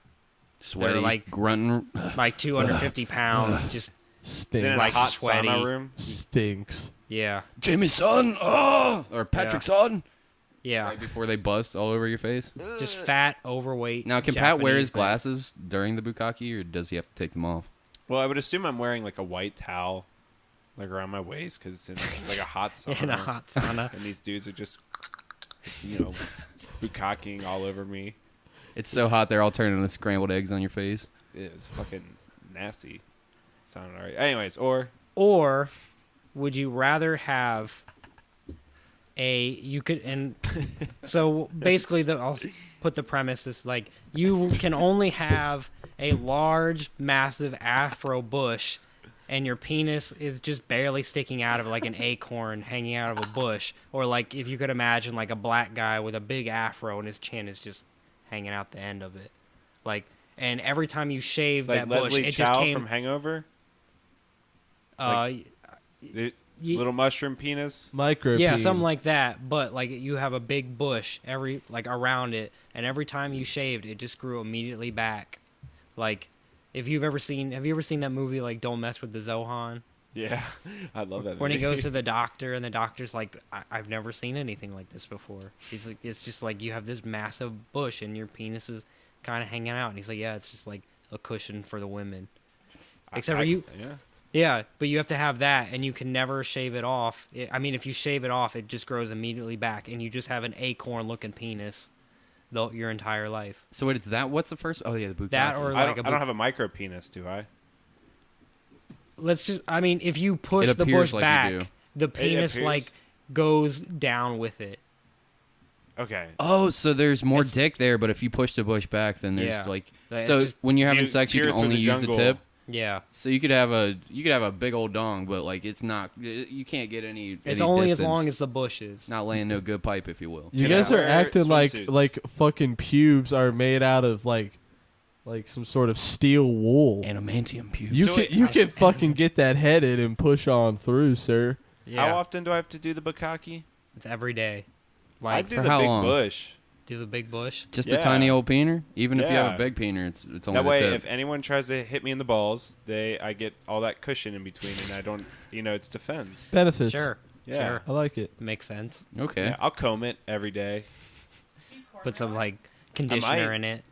Sweaty, like- grunting. like 250 pounds, just Is it in Stinks. a hot sweaty. sauna room? Stinks. yeah, Jamie's son! Oh! Or Patrick's son! yeah, Right before they bust all over your face. just fat, overweight. Now, can Pat wear his Japanese men. glasses during the bukkake, or does he have to take them off? Well, I would assume I'm wearing like a white towel, like around my waist, because it's in like a hot sauna. in a hot sauna? And these dudes are just, bukkakeing all over me. It's so hot they're all turning into scrambled eggs on your face. It's fucking nasty. Sounded alright. Anyways, or Or would you rather have so basically I'll put the premise is like you can only have a large massive afro bush and your penis is just barely sticking out of like an acorn hanging out of a bush, or like if you could imagine like a black guy with a big afro and his chin is just hanging out the end of it, like, and every time you shave like that bush Leslie it Chow just came from Hangover, uh the Ye- little mushroom penis. Micro. yeah, something like that. But like you have a big bush around it, and every time you shaved, it just grew immediately back. Like, have you ever seen that movie like Don't Mess with the Zohan? Yeah, I love that. When he movie. goes to the doctor, and the doctor's like, I've never seen anything like this before. He's like, it's just like you have this massive bush, and your penis is kind of hanging out. And he's like, yeah, it's just like a cushion for the women. Except for you. Yeah. Yeah, but you have to have that, and you can never shave it off. If you shave it off, it just grows immediately back, and you just have an acorn-looking penis your entire life. So wait, it's that? What's the first? Oh yeah, the bukkake. That or I like don't have a micro penis, do I? if you push It the appears bush like you back, do. the penis appears. like goes down with it. Okay. Oh, so there's more It's- dick there, but if you push the bush back, then there's Yeah. like. It's So just- when you're having You sex, you peer can through only the use the jungle. tip. Yeah, So you could have a big old dong, but like it's not. You can't get any. it's any only distance. as long as the bush is. Not laying no good pipe, if you will. You Can guys I are wear acting like swimsuits? fucking pubes are made out of like some sort of steel wool. Adamantium pubes. You So can wait, you can fucking get that headed and push on through, sir. Yeah, How often do I have to do the bukkake? it's every day. I Like, do for the how big long? bush. do the big bush. Just Yeah. a tiny old peener. Even if you have Yeah. a big peener, it's only That the way, tip. if anyone tries to hit me in the balls, I get all that cushion in between, and I don't, it's defense. Benefits. Sure, Yeah. sure, I like it. makes sense. Okay. Yeah, I'll comb it every day. Put some like conditioner in it.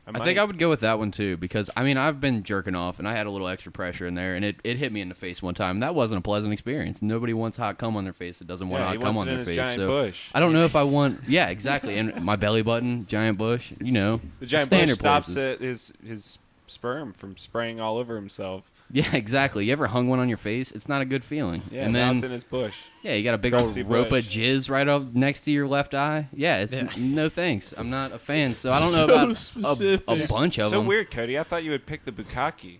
I think I would go with that one too, because I've been jerking off and I had a little extra pressure in there, and it hit me in the face one time. That wasn't a pleasant experience. Nobody wants hot cum on their face that doesn't want Yeah, he hot cum wants on it in their his face. giant So bush. I don't know if I want. Yeah, exactly. And my belly button, giant bush. The giant standard bush stops places. his sperm from spraying all over himself. Yeah, exactly. You ever hung one on your face? It's not a good feeling. Yeah, and now then it's in his bush. yeah, you got a big old Rusty rope of bush. jizz right up next to your left eye. Yeah, it's Yeah. no thanks. I'm not a fan, so I don't know So about a specific. bunch of So them. weird, Cody. I thought you would pick the bukkake.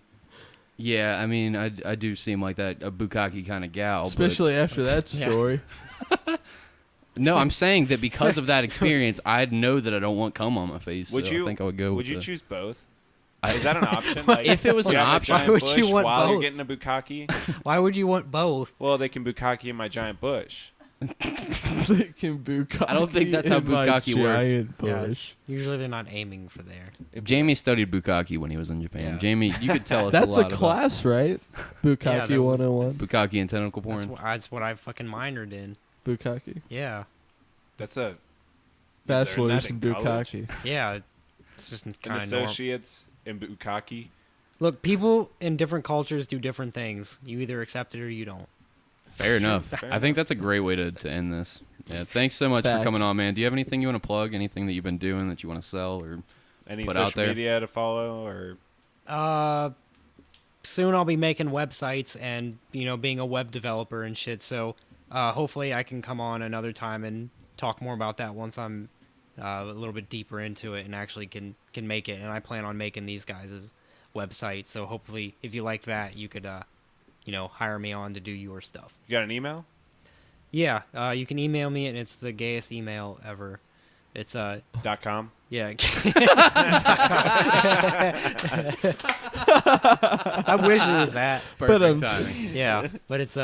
Yeah, I do seem like that a bukkake kind of gal. but- Especially after that Yeah. story. No, I'm saying that because of that experience, I'd know that I don't want cum on my face. Would so you? I think I would go. Would with you the- choose both? Is that an option? Like, If it was you an have a option- giant Why would bush you want while you're both? getting a bukkake? Why would you want both? Well, they can bukkake in my giant bush. They can bukkake I don't think that's how in my bukkake works. giant Yeah. bush. Usually they're not aiming for there. Jamie studied bukkake when he was in Japan. Yeah. Jamie, you could tell us That's a a lot class, right? Bukkake that was- 101. about bukkake and tentacle That's, porn. that's what I fucking minored in. Bukkake. Yeah. That's a Bachelor's in that in college? bukkake. Yeah. It's just an kind of normal. associates in bukkake. Look, people in different cultures do different things. You either accept it or you don't. Fair enough. Fair I think that's a great way to end this. Yeah, thanks so much Facts. for coming on, man. Do you have anything you want to plug? Anything that you've been doing that you want to sell or Any put out social there? media to follow or Soon I'll be making websites and, being a web developer and shit. So hopefully I can come on another time and talk more about that once I'm a little bit deeper into it and actually can make it. And I plan on making these guys' websites. So hopefully if you like that, you could, hire me on to do your stuff. you got an email? Yeah, you can email me and it's the gayest email ever. It's .com. yeah. I wish it was that. perfect timing? Yeah, but it's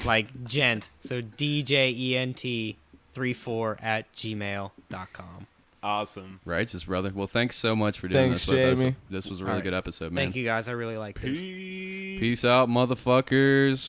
like gent. So DJENT 34@gmail.com. Awesome. Righteous, brother. Well, thanks so much for doing Thanks, this with us. Jamie. This was a really Alright. good episode, man. Thank you guys. I really like this. Peace. Peace out, motherfuckers.